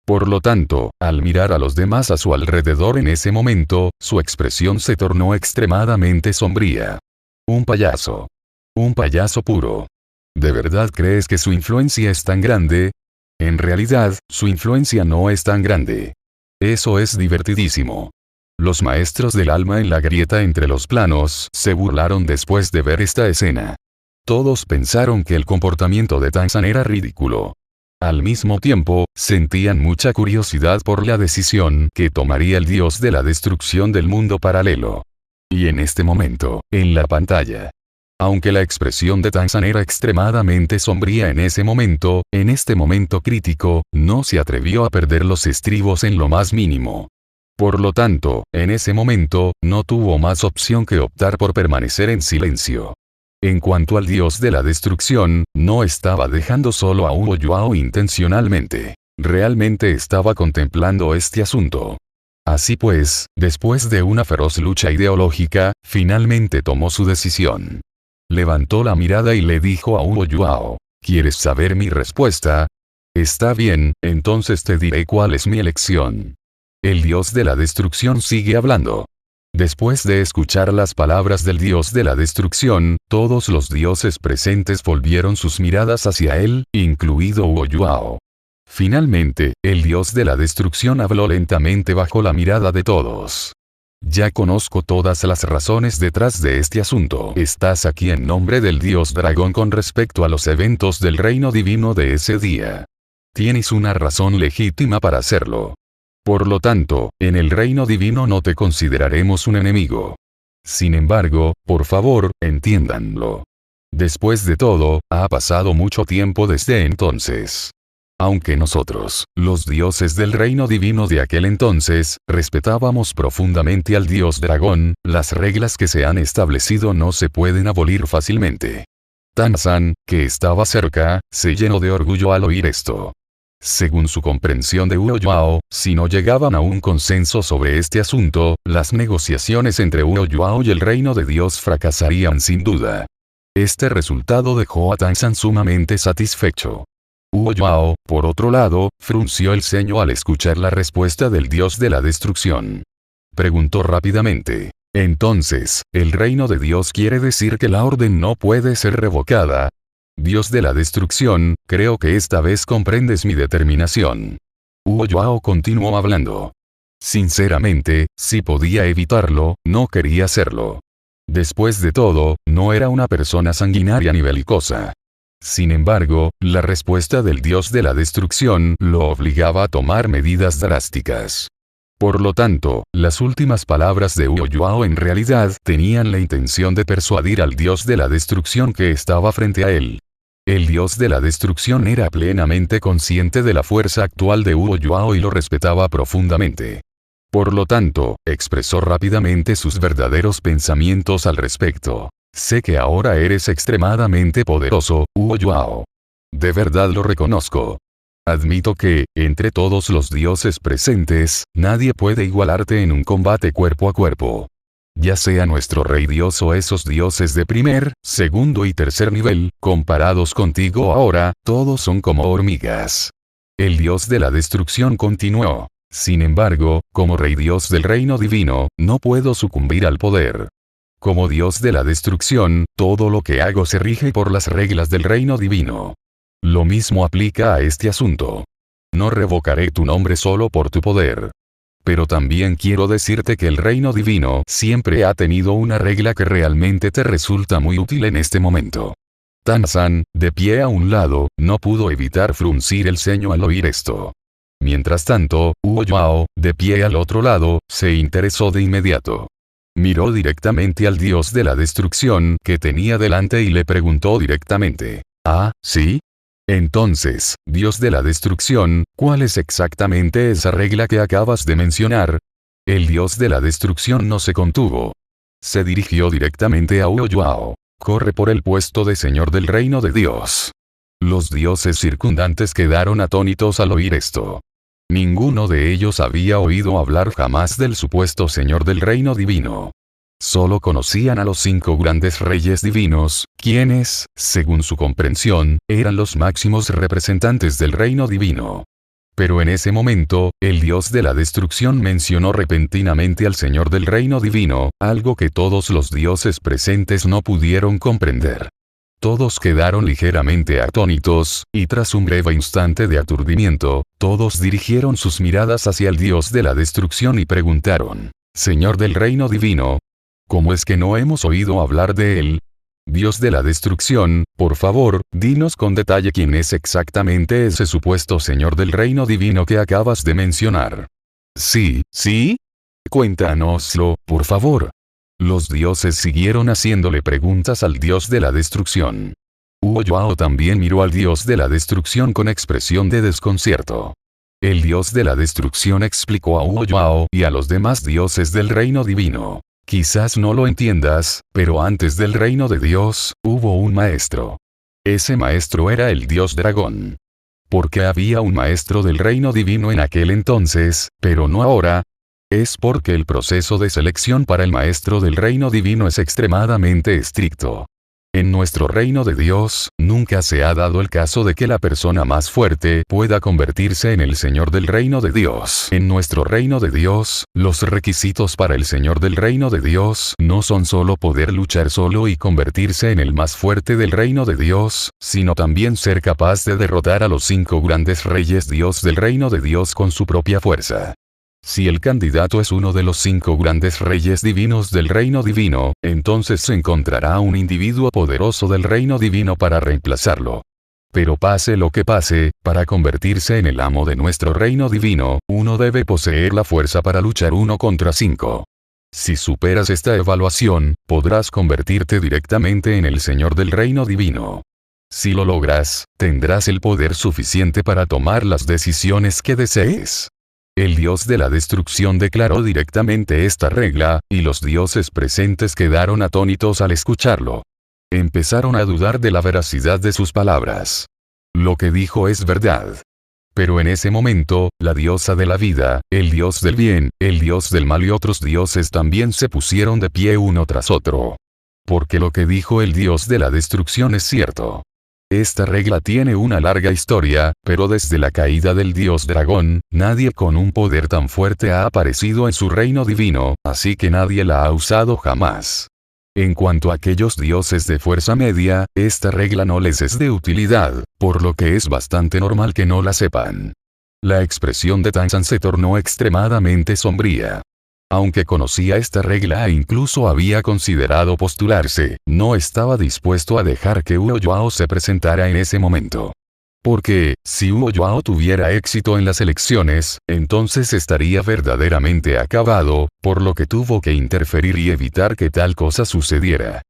Por lo tanto, al mirar a los demás a su alrededor en ese momento, su expresión se tornó extremadamente sombría. Un payaso. Un payaso puro. ¿De verdad crees que su influencia es tan grande? En realidad, su influencia no es tan grande. Eso es divertidísimo. Los maestros del alma en la grieta entre los planos se burlaron después de ver esta escena. Todos pensaron que el comportamiento de Tanzan era ridículo. Al mismo tiempo, sentían mucha curiosidad por la decisión que tomaría el dios de la destrucción del mundo paralelo. Y en este momento, en la pantalla. Aunque la expresión de Tanzan era extremadamente sombría en este momento crítico, no se atrevió a perder los estribos en lo más mínimo. Por lo tanto, en ese momento, no tuvo más opción que optar por permanecer en silencio. En cuanto al dios de la destrucción, no estaba dejando solo a Huo Yuao intencionalmente. Realmente estaba contemplando este asunto. Así pues, después de una feroz lucha ideológica, finalmente tomó su decisión. Levantó la mirada y le dijo a Huo Yuao, ¿quieres saber mi respuesta? Está bien, entonces te diré cuál es mi elección. El dios de la destrucción sigue hablando. Después de escuchar las palabras del dios de la destrucción, todos los dioses presentes volvieron sus miradas hacia él, incluido Huo Yuao. Finalmente, el dios de la destrucción habló lentamente bajo la mirada de todos. Ya conozco todas las razones detrás de este asunto. Estás aquí en nombre del dios dragón con respecto a los eventos del reino divino de ese día. Tienes una razón legítima para hacerlo. Por lo tanto, en el reino divino no te consideraremos un enemigo. Sin embargo, por favor, entiéndanlo. Después de todo, ha pasado mucho tiempo desde entonces. Aunque nosotros, los dioses del reino divino de aquel entonces, respetábamos profundamente al dios dragón, las reglas que se han establecido no se pueden abolir fácilmente. Tanzan, que estaba cerca, se llenó de orgullo al oír esto. Según su comprensión de Huo Yuao, si no llegaban a un consenso sobre este asunto, las negociaciones entre Huo Yuao y el reino de Dios fracasarían sin duda. Este resultado dejó a Tanzan sumamente satisfecho. Huo Yuao, por otro lado, frunció el ceño al escuchar la respuesta del dios de la destrucción. Preguntó rápidamente. Entonces, ¿el reino de Dios quiere decir que la orden no puede ser revocada? Dios de la destrucción, creo que esta vez comprendes mi determinación. Huo Yuao continuó hablando. Sinceramente, si podía evitarlo, no quería hacerlo. Después de todo, no era una persona sanguinaria ni belicosa. Sin embargo, la respuesta del dios de la destrucción lo obligaba a tomar medidas drásticas. Por lo tanto, las últimas palabras de Huo Yuao en realidad tenían la intención de persuadir al dios de la destrucción que estaba frente a él. El dios de la destrucción era plenamente consciente de la fuerza actual de Huo Yuao y lo respetaba profundamente. Por lo tanto, expresó rápidamente sus verdaderos pensamientos al respecto. Sé que ahora eres extremadamente poderoso, Huo Yuao. De verdad lo reconozco. Admito que, entre todos los dioses presentes, nadie puede igualarte en un combate cuerpo a cuerpo. Ya sea nuestro rey dios o esos dioses de primer, segundo y tercer nivel, comparados contigo ahora, todos son como hormigas. El dios de la destrucción continuó. Sin embargo, como rey dios del reino divino, no puedo sucumbir al poder. Como dios de la destrucción, todo lo que hago se rige por las reglas del reino divino. Lo mismo aplica a este asunto. No revocaré tu nombre solo por tu poder. Pero también quiero decirte que el reino divino siempre ha tenido una regla que realmente te resulta muy útil en este momento. Tansan, de pie a un lado, no pudo evitar fruncir el ceño al oír esto. Mientras tanto, Huo Yao, de pie al otro lado, se interesó de inmediato. Miró directamente al dios de la destrucción que tenía delante y le preguntó directamente. ¿Ah, sí? Entonces, dios de la destrucción, ¿cuál es exactamente esa regla que acabas de mencionar? El dios de la destrucción no se contuvo. Se dirigió directamente a Huo Yao. Corre por el puesto de señor del reino de Dios. Los dioses circundantes quedaron atónitos al oír esto. Ninguno de ellos había oído hablar jamás del supuesto señor del reino divino. Solo conocían a los 5 grandes reyes divinos, quienes, según su comprensión, eran los máximos representantes del reino divino. Pero en ese momento, el dios de la destrucción mencionó repentinamente al señor del reino divino, algo que todos los dioses presentes no pudieron comprender. Todos quedaron ligeramente atónitos, y tras un breve instante de aturdimiento, todos dirigieron sus miradas hacia el dios de la destrucción y preguntaron: Señor del reino divino, ¿cómo es que no hemos oído hablar de él? Dios de la destrucción, por favor, dinos con detalle quién es exactamente ese supuesto señor del reino divino que acabas de mencionar. Sí, ¿sí? Cuéntanoslo, por favor. Los dioses siguieron haciéndole preguntas al dios de la destrucción. Huo Yao también miró al dios de la destrucción con expresión de desconcierto. El dios de la destrucción explicó a Huo Yao y a los demás dioses del reino divino. Quizás no lo entiendas, pero antes del reino de Dios, hubo un maestro. Ese maestro era el dios dragón. Porque había un maestro del reino divino en aquel entonces, pero no ahora. Es porque el proceso de selección para el maestro del reino divino es extremadamente estricto. En nuestro reino de Dios, nunca se ha dado el caso de que la persona más fuerte pueda convertirse en el señor del reino de Dios. En nuestro reino de Dios, los requisitos para el señor del reino de Dios no son solo poder luchar solo y convertirse en el más fuerte del reino de Dios, sino también ser capaz de derrotar a los 5 grandes reyes Dios del reino de Dios con su propia fuerza. Si el candidato es uno de los 5 grandes reyes divinos del reino divino, entonces se encontrará un individuo poderoso del reino divino para reemplazarlo. Pero pase lo que pase, para convertirse en el amo de nuestro reino divino, uno debe poseer la fuerza para luchar 1 contra 5. Si superas esta evaluación, podrás convertirte directamente en el señor del reino divino. Si lo logras, tendrás el poder suficiente para tomar las decisiones que desees. El dios de la destrucción declaró directamente esta regla, y los dioses presentes quedaron atónitos al escucharlo. Empezaron a dudar de la veracidad de sus palabras. Lo que dijo es verdad. Pero en ese momento, la diosa de la vida, el dios del bien, el dios del mal y otros dioses también se pusieron de pie uno tras otro. Porque lo que dijo el dios de la destrucción es cierto. Esta regla tiene una larga historia, pero desde la caída del dios dragón, nadie con un poder tan fuerte ha aparecido en su reino divino, así que nadie la ha usado jamás. En cuanto a aquellos dioses de fuerza media, esta regla no les es de utilidad, por lo que es bastante normal que no la sepan. La expresión de Tansan se tornó extremadamente sombría. Aunque conocía esta regla e incluso había considerado postularse, no estaba dispuesto a dejar que Huo Yao se presentara en ese momento. Porque, si Huo Yao tuviera éxito en las elecciones, entonces estaría verdaderamente acabado, por lo que tuvo que interferir y evitar que tal cosa sucediera.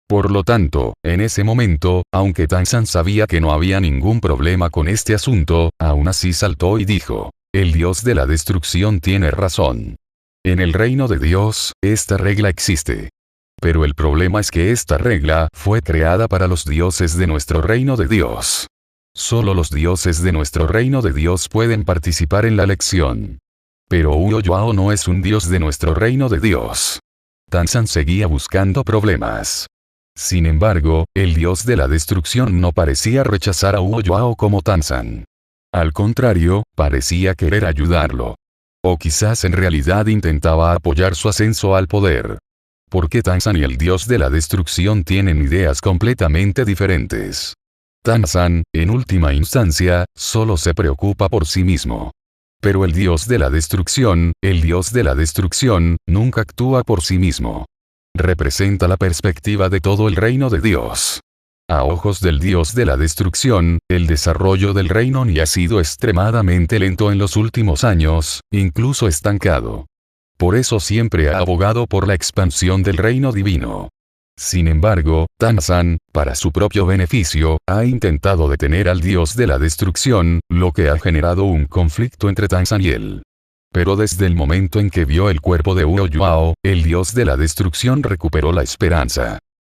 Por lo tanto, en ese momento, aunque Tansan sabía que no había ningún problema con este asunto, aún así saltó y dijo: el dios de la destrucción tiene razón. En el reino de Dios, esta regla existe. Pero el problema es que esta regla fue creada para los dioses de nuestro reino de Dios. Solo los dioses de nuestro reino de Dios pueden participar en la elección. Pero Uoyuao no es un dios de nuestro reino de Dios. Tansan seguía buscando problemas. Sin embargo, el dios de la destrucción no parecía rechazar a Uoyuao como Tansan. Al contrario, parecía querer ayudarlo. O quizás en realidad intentaba apoyar su ascenso al poder. Porque Tansan y el dios de la destrucción tienen ideas completamente diferentes. Tansan, en última instancia, solo se preocupa por sí mismo. Pero el dios de la destrucción, nunca actúa por sí mismo. Representa la perspectiva de todo el reino de Dios. A ojos del dios de la destrucción, el desarrollo del reino ni ha sido extremadamente lento en los últimos años, incluso estancado. Por eso siempre ha abogado por la expansión del reino divino. Sin embargo, Tansan, para su propio beneficio, ha intentado detener al dios de la destrucción, lo que ha generado un conflicto entre Tansan y él. Pero desde el momento en que vio el cuerpo de Uoyuao, el dios de la destrucción recuperó la esperanza.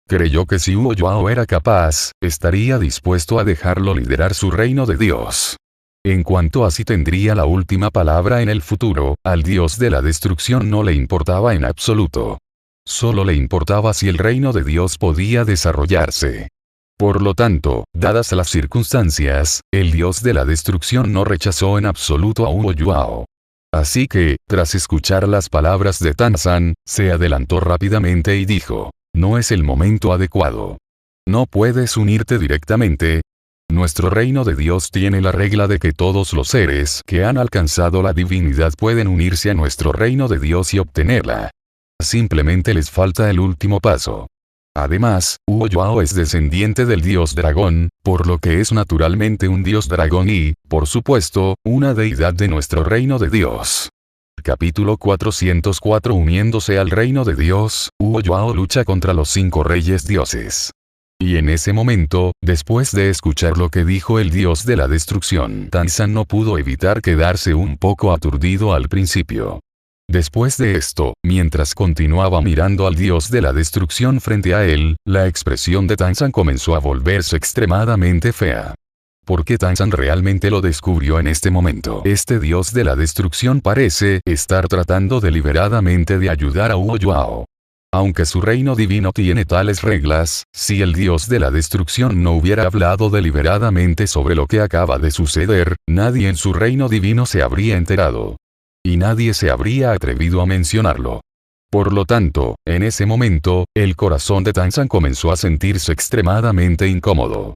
Creyó que si Uoyuao era capaz, estaría dispuesto a dejarlo liderar su reino de Dios. En cuanto a si tendría la última palabra en el futuro, al dios de la destrucción no le importaba en absoluto. Solo le importaba si el reino de Dios podía desarrollarse. Por lo tanto, dadas las circunstancias, el dios de la destrucción no rechazó en absoluto a Uoyuao. Así que, tras escuchar las palabras de Tansan, se adelantó rápidamente y dijo: no es el momento adecuado. No puedes unirte directamente. Nuestro reino de Dios tiene la regla de que todos los seres que han alcanzado la divinidad pueden unirse a nuestro reino de Dios y obtenerla. Simplemente les falta el último paso. Además, Uoyuao es descendiente del dios dragón, por lo que es naturalmente un dios dragón y, por supuesto, una deidad de nuestro reino de Dios. Capítulo 404. Uniéndose al reino de Dios, Uoyuao lucha contra los 5 reyes dioses. Y en ese momento, después de escuchar lo que dijo el dios de la destrucción, Tansan no pudo evitar quedarse un poco aturdido al principio. Después de esto, mientras continuaba mirando al dios de la destrucción frente a él, la expresión de Tansan comenzó a volverse extremadamente fea. Porque Tansan realmente lo descubrió en este momento. Este dios de la destrucción parece estar tratando deliberadamente de ayudar a Uoyuao. Aunque su reino divino tiene tales reglas, si el dios de la destrucción no hubiera hablado deliberadamente sobre lo que acaba de suceder, nadie en su reino divino se habría enterado. Y nadie se habría atrevido a mencionarlo. Por lo tanto, en ese momento, el corazón de Tansan comenzó a sentirse extremadamente incómodo.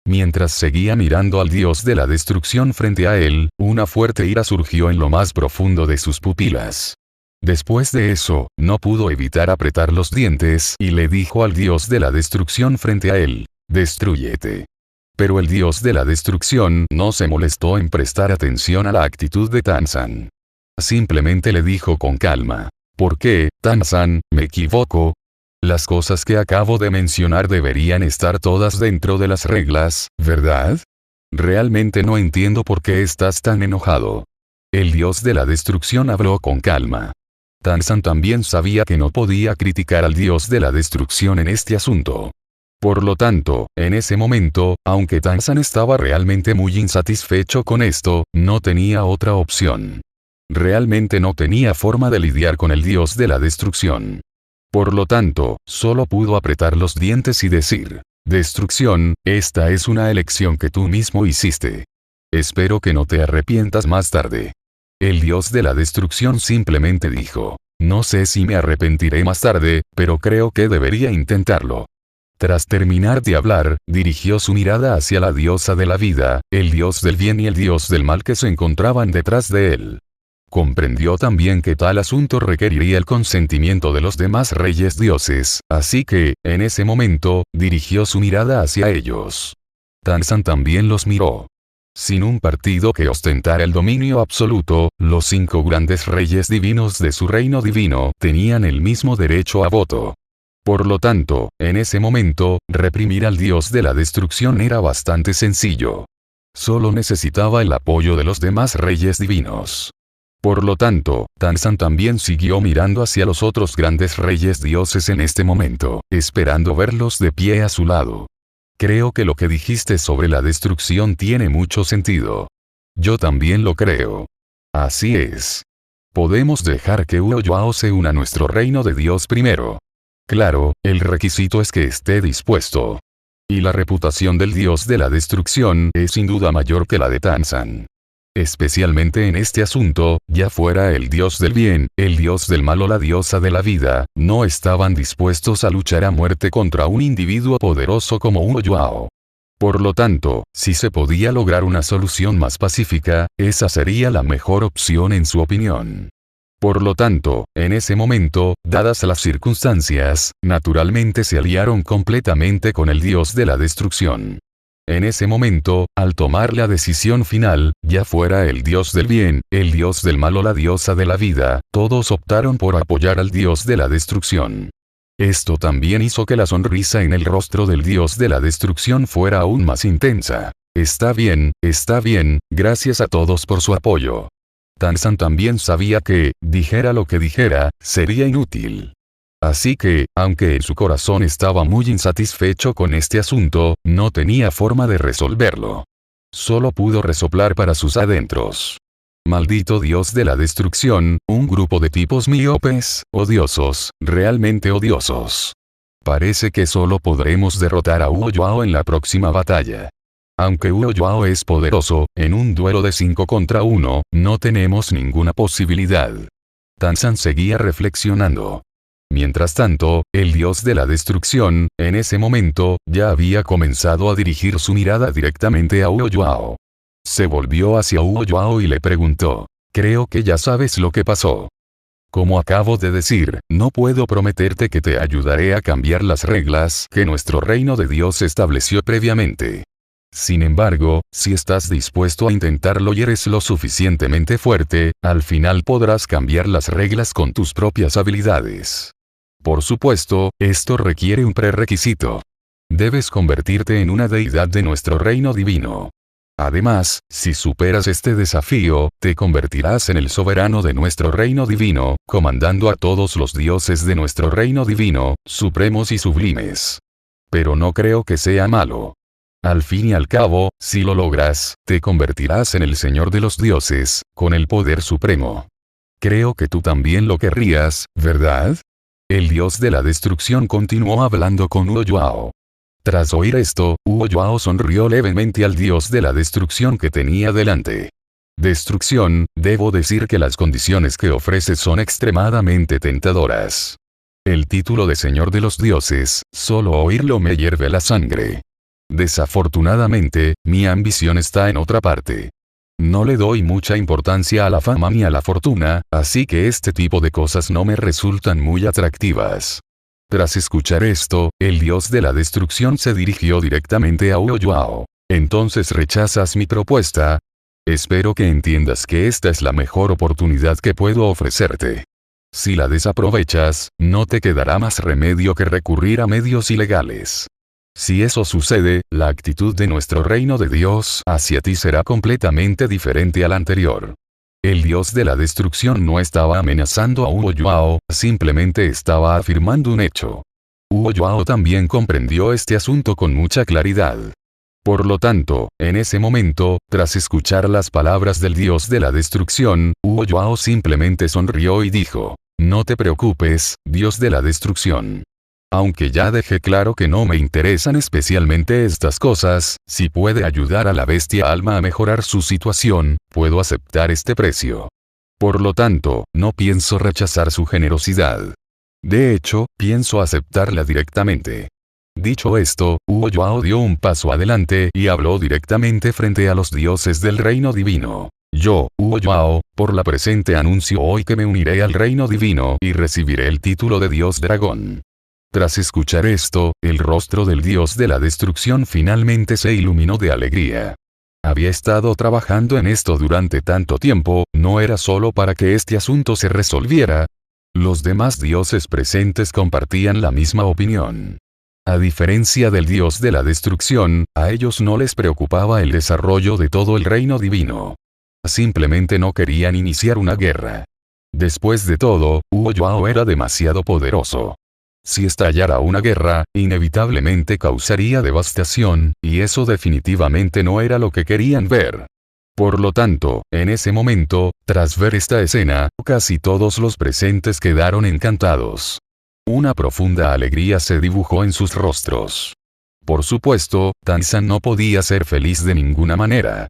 Mientras seguía mirando al dios de la destrucción frente a él, una fuerte ira surgió en lo más profundo de sus pupilas. Después de eso, no pudo evitar apretar los dientes y le dijo al dios de la destrucción frente a él: «Destrúyete». Pero el dios de la destrucción no se molestó en prestar atención a la actitud de Tansan. Simplemente le dijo con calma: «¿Por qué, Tansan, me equivoco? Las cosas que acabo de mencionar deberían estar todas dentro de las reglas, ¿verdad? Realmente no entiendo por qué estás tan enojado». El dios de la destrucción habló con calma. Tansan también sabía que no podía criticar al dios de la destrucción en este asunto. Por lo tanto, en ese momento, aunque Tansan estaba realmente muy insatisfecho con esto, no tenía otra opción. Realmente no tenía forma de lidiar con el dios de la destrucción. Por lo tanto, solo pudo apretar los dientes y decir: «Destrucción, esta es una elección que tú mismo hiciste. Espero que no te arrepientas más tarde». El dios de la destrucción simplemente dijo: «No sé si me arrepentiré más tarde, pero creo que debería intentarlo». Tras terminar de hablar, dirigió su mirada hacia la diosa de la vida, el dios del bien y el dios del mal que se encontraban detrás de él. Comprendió también que tal asunto requeriría el consentimiento de los demás reyes dioses, así que, en ese momento, dirigió su mirada hacia ellos. Tansan también los miró. Sin un partido que ostentara el dominio absoluto, los 5 grandes reyes divinos de su reino divino tenían el mismo derecho a voto. Por lo tanto, en ese momento, reprimir al dios de la destrucción era bastante sencillo. Solo necesitaba el apoyo de los demás reyes divinos. Por lo tanto, Tansan también siguió mirando hacia los otros grandes reyes dioses en este momento, esperando verlos de pie a su lado. Creo que lo que dijiste sobre la destrucción tiene mucho sentido. Yo también lo creo. Así es. Podemos dejar que Wu Yuao se una a nuestro reino de Dios primero. Claro, el requisito es que esté dispuesto. Y la reputación del dios de la destrucción es sin duda mayor que la de Tanzan. Especialmente en este asunto, ya fuera el dios del bien, el dios del mal o la diosa de la vida, no estaban dispuestos a luchar a muerte contra un individuo poderoso como Wu Yuao. Por lo tanto, si se podía lograr una solución más pacífica, esa sería la mejor opción en su opinión. Por lo tanto, en ese momento, dadas las circunstancias, naturalmente se aliaron completamente con el dios de la destrucción. En ese momento, al tomar la decisión final, ya fuera el dios del bien, el dios del mal o la diosa de la vida, todos optaron por apoyar al dios de la destrucción. Esto también hizo que la sonrisa en el rostro del dios de la destrucción fuera aún más intensa. Está bien, gracias a todos por su apoyo. Tanzan también sabía que, dijera lo que dijera, sería inútil. Así que, aunque en su corazón estaba muy insatisfecho con este asunto, no tenía forma de resolverlo. Solo pudo resoplar para sus adentros. Maldito dios de la destrucción, un grupo de tipos miopes, odiosos, realmente odiosos. Parece que solo podremos derrotar a Wu Yuao en la próxima batalla. Aunque Wu Yuao es poderoso, en un duelo de 5 contra 1, no tenemos ninguna posibilidad. Tanzan seguía reflexionando. Mientras tanto, el dios de la destrucción, en ese momento, ya había comenzado a dirigir su mirada directamente a Wu Yuao. Se volvió hacia Wu Yuao y le preguntó, creo que ya sabes lo que pasó. Como acabo de decir, no puedo prometerte que te ayudaré a cambiar las reglas que nuestro reino de Dios estableció previamente. Sin embargo, si estás dispuesto a intentarlo y eres lo suficientemente fuerte, al final podrás cambiar las reglas con tus propias habilidades. Por supuesto, esto requiere un prerequisito. Debes convertirte en una deidad de nuestro reino divino. Además, si superas este desafío, te convertirás en el soberano de nuestro reino divino, comandando a todos los dioses de nuestro reino divino, supremos y sublimes. Pero no creo que sea malo. Al fin y al cabo, si lo logras, te convertirás en el señor de los dioses, con el poder supremo. Creo que tú también lo querrías, ¿verdad? El dios de la destrucción continuó hablando con Wu Yuao. Tras oír esto, Wu Yuao sonrió levemente al dios de la destrucción que tenía delante. Destrucción, debo decir que las condiciones que ofreces son extremadamente tentadoras. El título de señor de los dioses, solo oírlo me hierve la sangre. Desafortunadamente, mi ambición está en otra parte. No le doy mucha importancia a la fama ni a la fortuna, así que este tipo de cosas no me resultan muy atractivas. Tras escuchar esto, el dios de la destrucción se dirigió directamente a Wu Yuao. ¿Entonces rechazas mi propuesta? Espero que entiendas que esta es la mejor oportunidad que puedo ofrecerte. Si la desaprovechas, no te quedará más remedio que recurrir a medios ilegales. Si eso sucede, la actitud de nuestro reino de Dios hacia ti será completamente diferente a la anterior. El dios de la destrucción no estaba amenazando a Wu Yuao, simplemente estaba afirmando un hecho. Wu Yuao también comprendió este asunto con mucha claridad. Por lo tanto, en ese momento, tras escuchar las palabras del dios de la destrucción, Wu Yuao simplemente sonrió y dijo, no te preocupes, dios de la destrucción. Aunque ya dejé claro que no me interesan especialmente estas cosas, si puede ayudar a la bestia alma a mejorar su situación, puedo aceptar este precio. Por lo tanto, no pienso rechazar su generosidad. De hecho, pienso aceptarla directamente. Dicho esto, Wu Yuao dio un paso adelante y habló directamente frente a los dioses del reino divino. Yo, Wu Yuao, por la presente anuncio hoy que me uniré al reino divino y recibiré el título de dios dragón. Tras escuchar esto, el rostro del dios de la destrucción finalmente se iluminó de alegría. Había estado trabajando en esto durante tanto tiempo, no era solo para que este asunto se resolviera. Los demás dioses presentes compartían la misma opinión. A diferencia del dios de la destrucción, a ellos no les preocupaba el desarrollo de todo el reino divino. Simplemente no querían iniciar una guerra. Después de todo, Wu Yuao era demasiado poderoso. Si estallara una guerra, inevitablemente causaría devastación, y eso definitivamente no era lo que querían ver. Por lo tanto, en ese momento, tras ver esta escena, casi todos los presentes quedaron encantados. Una profunda alegría se dibujó en sus rostros. Por supuesto, Tanzan no podía ser feliz de ninguna manera.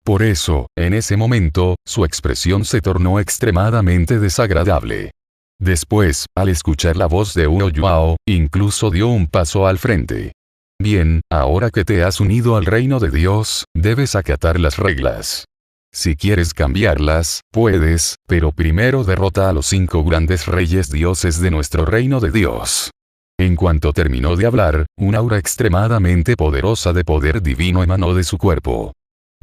Por eso, en ese momento, su expresión se tornó extremadamente desagradable. Después, al escuchar la voz de Huo Yuao, incluso dio un paso al frente. Bien, ahora que te has unido al reino de Dios, debes acatar las reglas. Si quieres cambiarlas, puedes, pero primero derrota a los 5 grandes reyes dioses de nuestro reino de Dios. En cuanto terminó de hablar, un aura extremadamente poderosa de poder divino emanó de su cuerpo.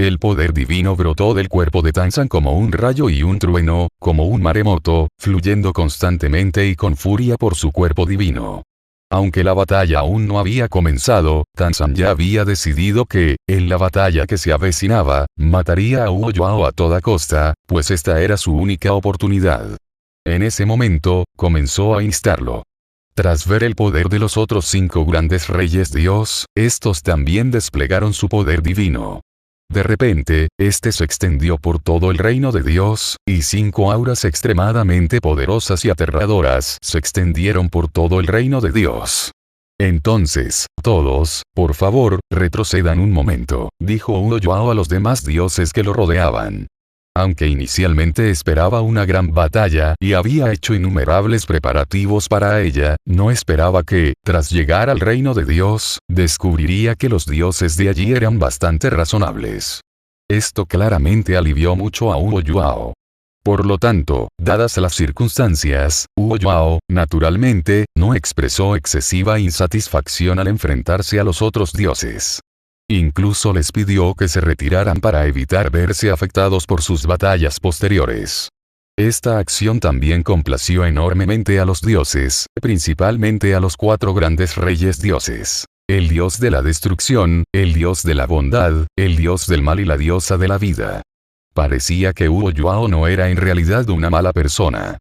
El poder divino brotó del cuerpo de Tanzan como un rayo y un trueno, como un maremoto, fluyendo constantemente y con furia por su cuerpo divino. Aunque la batalla aún no había comenzado, Tanzan ya había decidido que, en la batalla que se avecinaba, mataría a Huo Yuao a toda costa, pues esta era su única oportunidad. En ese momento, comenzó a instarlo. Tras ver el poder de los otros 5 grandes reyes Dios, estos también desplegaron su poder divino. De repente, este se extendió por todo el reino de Dios, y 5 auras extremadamente poderosas y aterradoras se extendieron por todo el reino de Dios. Entonces, todos, por favor, retrocedan un momento, dijo Huo Yuao a los demás dioses que lo rodeaban. Aunque inicialmente esperaba una gran batalla y había hecho innumerables preparativos para ella, no esperaba que, tras llegar al reino de Dios, descubriría que los dioses de allí eran bastante razonables. Esto claramente alivió mucho a Huo Yuao. Por lo tanto, dadas las circunstancias, Huo Yuao, naturalmente, no expresó excesiva insatisfacción al enfrentarse a los otros dioses. Incluso les pidió que se retiraran para evitar verse afectados por sus batallas posteriores. Esta acción también complació enormemente a los dioses, principalmente a los 4 grandes reyes dioses. El dios de la destrucción, el dios de la bondad, el dios del mal y la diosa de la vida. Parecía que Huo Yuao no era en realidad una mala persona.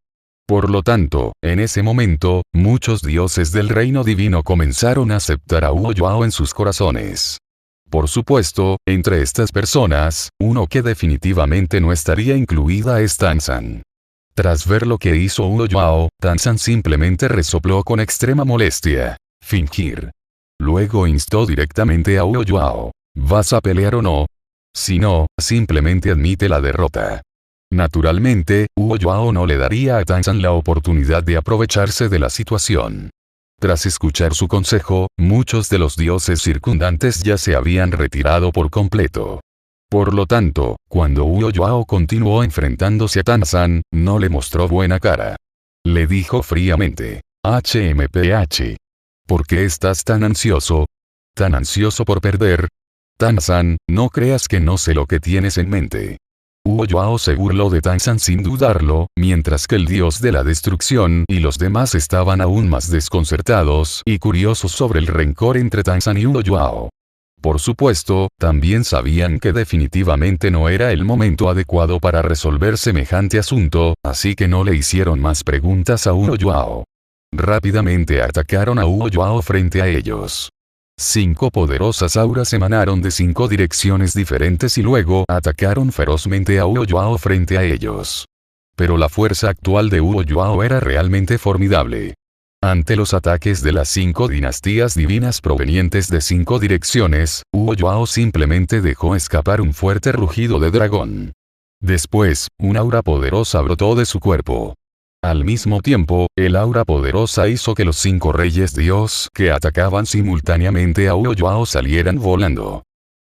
Por lo tanto, en ese momento, muchos dioses del reino divino comenzaron a aceptar a Huo Yuao en sus corazones. Por supuesto, entre estas personas, uno que definitivamente no estaría incluida es Tanzan. Tras ver lo que hizo Huo Yuao, Tanzan simplemente resopló con extrema molestia. Fingir. Luego instó directamente a Huo Yuao. ¿Vas a pelear o no? Si no, simplemente admite la derrota. Naturalmente, Huo Yuao no le daría a Tanzan la oportunidad de aprovecharse de la situación. Tras escuchar su consejo, muchos de los dioses circundantes ya se habían retirado por completo. Por lo tanto, cuando Huo Yuao continuó enfrentándose a Tanzan, no le mostró buena cara. Le dijo fríamente, HMPH. ¿Por qué estás tan ansioso? ¿Tan ansioso por perder? Tanzan, no creas que no sé lo que tienes en mente. Huo Yuao se burló de Tanzan sin dudarlo, mientras que el dios de la destrucción y los demás estaban aún más desconcertados y curiosos sobre el rencor entre Tanzan y Huo Yuao. Por supuesto, también sabían que definitivamente no era el momento adecuado para resolver semejante asunto, así que no le hicieron más preguntas a Huo Yuao. Rápidamente atacaron a Huo Yuao frente a ellos. 5 poderosas auras emanaron de 5 direcciones diferentes y luego atacaron ferozmente a Huo Yuao frente a ellos. Pero la fuerza actual de Huo Yuao era realmente formidable. Ante los ataques de las 5 dinastías divinas provenientes de 5 direcciones, Huo Yuao simplemente dejó escapar un fuerte rugido de dragón. Después, un aura poderosa brotó de su cuerpo. Al mismo tiempo, el aura poderosa hizo que los 5 reyes dios que atacaban simultáneamente a Huo Yuao salieran volando.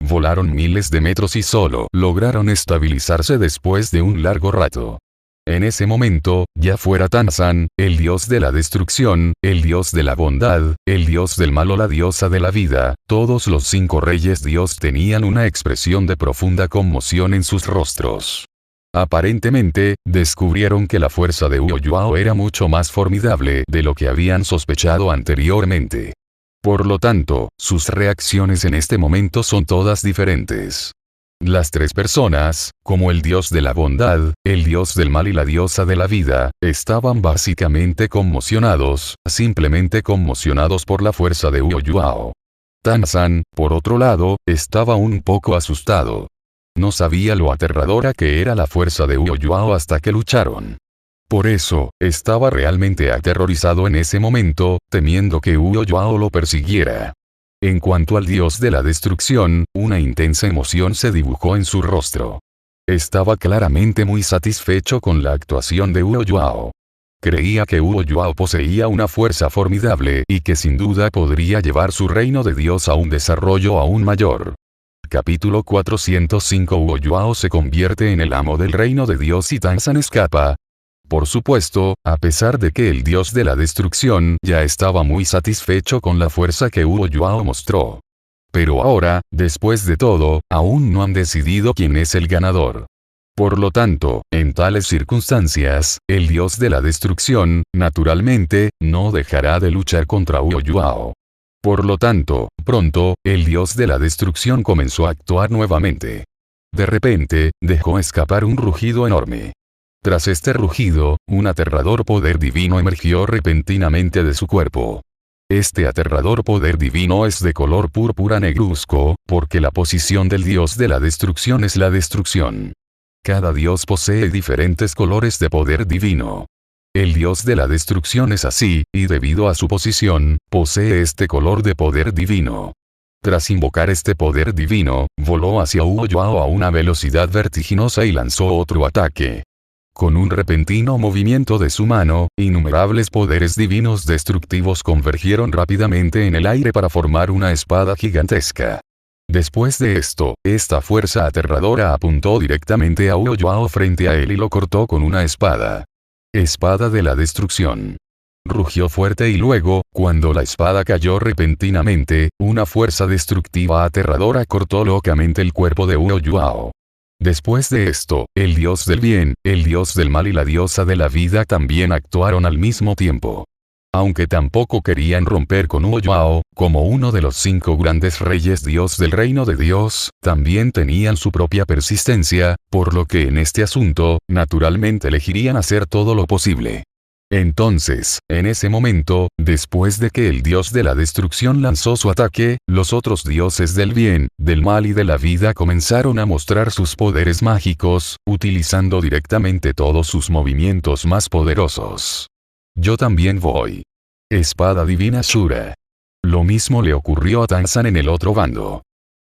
Volaron miles de metros y solo lograron estabilizarse después de un largo rato. En ese momento, ya fuera Tanzan, el dios de la destrucción, el dios de la bondad, el dios del mal o la diosa de la vida, todos los 5 reyes dios tenían una expresión de profunda conmoción en sus rostros. Aparentemente, descubrieron que la fuerza de Huo Yuao era mucho más formidable de lo que habían sospechado anteriormente. Por lo tanto, sus reacciones en este momento son todas diferentes. Las tres personas, como el dios de la bondad, el dios del mal y la diosa de la vida, estaban básicamente conmocionados, simplemente conmocionados por la fuerza de Wu Yuao. Tanzan, por otro lado, estaba un poco asustado. No sabía lo aterradora que era la fuerza de Wu Yuao hasta que lucharon. Por eso, estaba realmente aterrorizado en ese momento, temiendo que Wu Yuao lo persiguiera. En cuanto al dios de la destrucción, una intensa emoción se dibujó en su rostro. Estaba claramente muy satisfecho con la actuación de Wu Yuao. Creía que Wu Yuao poseía una fuerza formidable y que sin duda podría llevar su reino de Dios a un desarrollo aún mayor. Capítulo 405. Wu Yuao se convierte en el amo del reino de Dios y Tanzan escapa. Por supuesto, a pesar de que el dios de la destrucción ya estaba muy satisfecho con la fuerza que Wu Yuao mostró. Pero ahora, después de todo, aún no han decidido quién es el ganador. Por lo tanto, en tales circunstancias, el dios de la destrucción, naturalmente, no dejará de luchar contra Wu Yuao. Por lo tanto, pronto, el dios de la destrucción comenzó a actuar nuevamente. De repente, dejó escapar un rugido enorme. Tras este rugido, un aterrador poder divino emergió repentinamente de su cuerpo. Este aterrador poder divino es de color púrpura negruzco, porque la posición del dios de la destrucción es la destrucción. Cada dios posee diferentes colores de poder divino. El dios de la destrucción es así, y debido a su posición, posee este color de poder divino. Tras invocar este poder divino, voló hacia Wu Yuao a una velocidad vertiginosa y lanzó otro ataque. Con un repentino movimiento de su mano, innumerables poderes divinos destructivos convergieron rápidamente en el aire para formar una espada gigantesca. Después de esto, esta fuerza aterradora apuntó directamente a Wu Yuao frente a él y lo cortó con una espada. Espada de la destrucción. Rugió fuerte y luego, cuando la espada cayó repentinamente, una fuerza destructiva aterradora cortó locamente el cuerpo de Wu Yuao. Después de esto, el dios del bien, el dios del mal y la diosa de la vida también actuaron al mismo tiempo. Aunque tampoco querían romper con Wu Yuao, como uno de los 5 grandes reyes dios del reino de Dios, también tenían su propia persistencia, por lo que en este asunto, naturalmente elegirían hacer todo lo posible. Entonces, en ese momento, después de que el dios de la destrucción lanzó su ataque, los otros dioses del bien, del mal y de la vida comenzaron a mostrar sus poderes mágicos, utilizando directamente todos sus movimientos más poderosos. Yo también voy. Espada divina Shura. Lo mismo le ocurrió a Tanzan en el otro bando.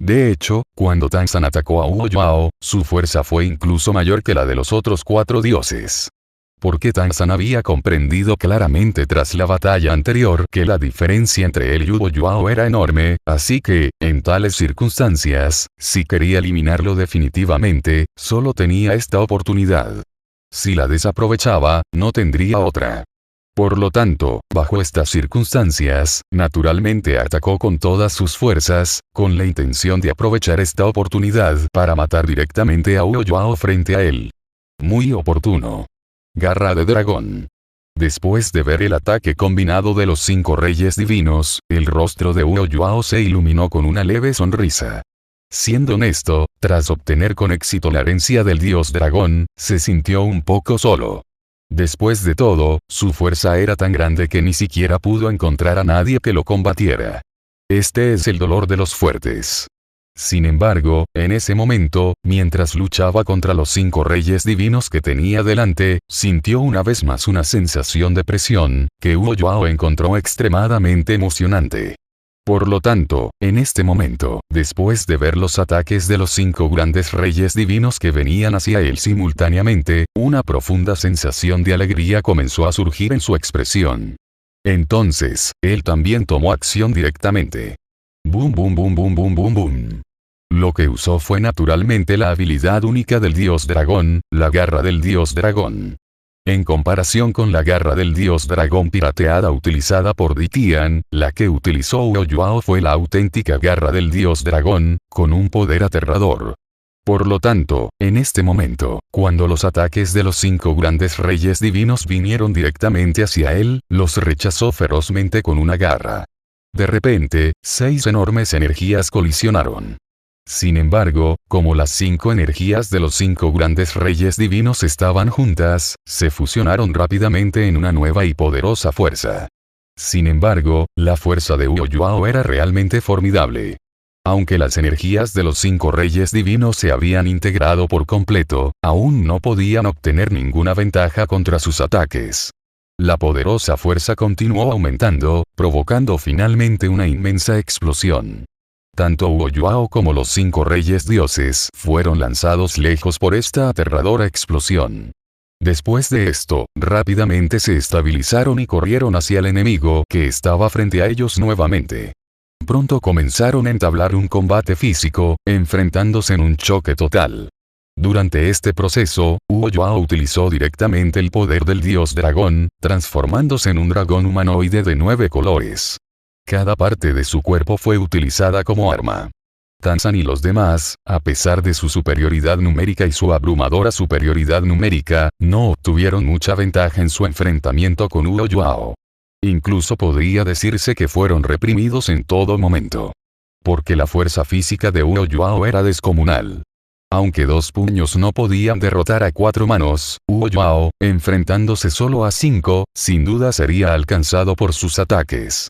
De hecho, cuando Tanzan atacó a Wu Yuao, su fuerza fue incluso mayor que la de los otros 4 dioses. Porque Tanzan había comprendido claramente tras la batalla anterior que la diferencia entre él y Wu Yuao era enorme, así que, en tales circunstancias, si quería eliminarlo definitivamente, solo tenía esta oportunidad. Si la desaprovechaba, no tendría otra. Por lo tanto, bajo estas circunstancias, naturalmente atacó con todas sus fuerzas, con la intención de aprovechar esta oportunidad para matar directamente a Wu Yuao frente a él. Muy oportuno. Garra de dragón. Después de ver el ataque combinado de los 5 reyes divinos, el rostro de Wu Yuao se iluminó con una leve sonrisa. Siendo honesto, tras obtener con éxito la herencia del dios dragón, se sintió un poco solo. Después de todo, su fuerza era tan grande que ni siquiera pudo encontrar a nadie que lo combatiera. Este es el dolor de los fuertes. Sin embargo, en ese momento, mientras luchaba contra los 5 reyes divinos que tenía delante, sintió una vez más una sensación de presión, que Wu Yuao encontró extremadamente emocionante. Por lo tanto, en este momento, después de ver los ataques de los 5 grandes reyes divinos que venían hacia él simultáneamente, una profunda sensación de alegría comenzó a surgir en su expresión. Entonces, él también tomó acción directamente. Boom boom boom boom boom boom boom. Lo que usó fue naturalmente la habilidad única del dios dragón, la garra del dios dragón. En comparación con la garra del dios dragón pirateada utilizada por Di Tian, la que utilizó Wu Yuao fue la auténtica garra del dios dragón, con un poder aterrador. Por lo tanto, en este momento, cuando los ataques de los 5 grandes reyes divinos vinieron directamente hacia él, los rechazó ferozmente con una garra. De repente, 6 enormes energías colisionaron. Sin embargo, como las 5 energías de los 5 grandes reyes divinos estaban juntas, se fusionaron rápidamente en una nueva y poderosa fuerza. Sin embargo, la fuerza de Wu Yuao era realmente formidable. Aunque las energías de los 5 reyes divinos se habían integrado por completo, aún no podían obtener ninguna ventaja contra sus ataques. La poderosa fuerza continuó aumentando, provocando finalmente una inmensa explosión. Tanto Wu Yuao como los 5 reyes dioses fueron lanzados lejos por esta aterradora explosión. Después de esto, rápidamente se estabilizaron y corrieron hacia el enemigo que estaba frente a ellos nuevamente. Pronto comenzaron a entablar un combate físico, enfrentándose en un choque total. Durante este proceso, Wu Yuao utilizó directamente el poder del dios dragón, transformándose en un dragón humanoide de 9 colores. Cada parte de su cuerpo fue utilizada como arma. Tanzan y los demás, a pesar de su superioridad numérica y su abrumadora superioridad numérica, no obtuvieron mucha ventaja en su enfrentamiento con Wu Yuao. Incluso podría decirse que fueron reprimidos en todo momento. Porque la fuerza física de Wu Yuao era descomunal. Aunque 2 puños no podían derrotar a 4 manos, Wu Yuao, enfrentándose solo a 5, sin duda sería alcanzado por sus ataques.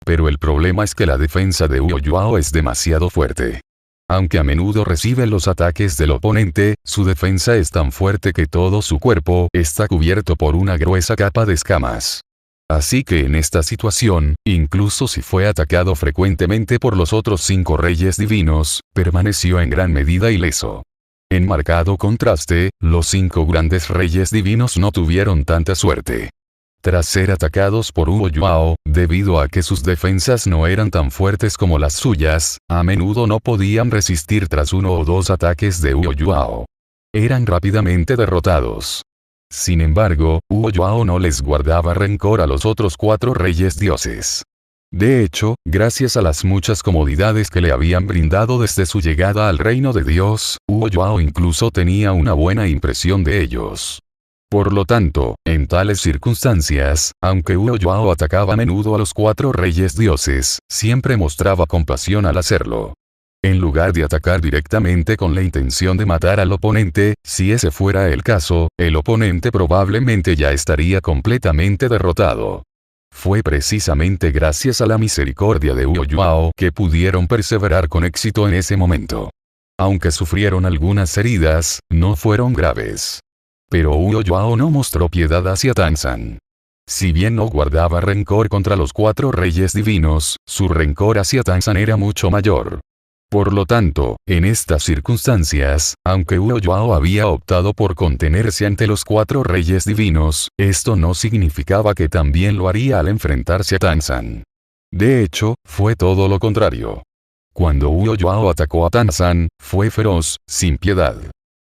Pero el problema es que la defensa de Wu Yuao es demasiado fuerte. Aunque a menudo recibe los ataques del oponente, su defensa es tan fuerte que todo su cuerpo está cubierto por una gruesa capa de escamas. Así que en esta situación, incluso si fue atacado frecuentemente por los otros 5 reyes divinos, permaneció en gran medida ileso. En marcado contraste, los 5 grandes reyes divinos no tuvieron tanta suerte. Tras ser atacados por Wu Yuao, debido a que sus defensas no eran tan fuertes como las suyas, a menudo no podían resistir tras 1 o 2 ataques de Wu Yuao. Eran rápidamente derrotados. Sin embargo, Wu Yuao no les guardaba rencor a los otros 4 reyes dioses. De hecho, gracias a las muchas comodidades que le habían brindado desde su llegada al reino de Dios, Wu Yuao incluso tenía una buena impresión de ellos. Por lo tanto, en tales circunstancias, aunque Wu Yuao atacaba a menudo a los 4 reyes dioses, siempre mostraba compasión al hacerlo. En lugar de atacar directamente con la intención de matar al oponente, si ese fuera el caso, el oponente probablemente ya estaría completamente derrotado. Fue precisamente gracias a la misericordia de Wu Yuao que pudieron perseverar con éxito en ese momento. Aunque sufrieron algunas heridas, no fueron graves. Pero Wu Yuao no mostró piedad hacia Tanzan. Si bien no guardaba rencor contra los 4 reyes divinos, su rencor hacia Tanzan era mucho mayor. Por lo tanto, en estas circunstancias, aunque Wu Yuao había optado por contenerse ante los 4 reyes divinos, esto no significaba que también lo haría al enfrentarse a Tanzan. De hecho, fue todo lo contrario. Cuando Wu Yuao atacó a Tanzan, fue feroz, sin piedad.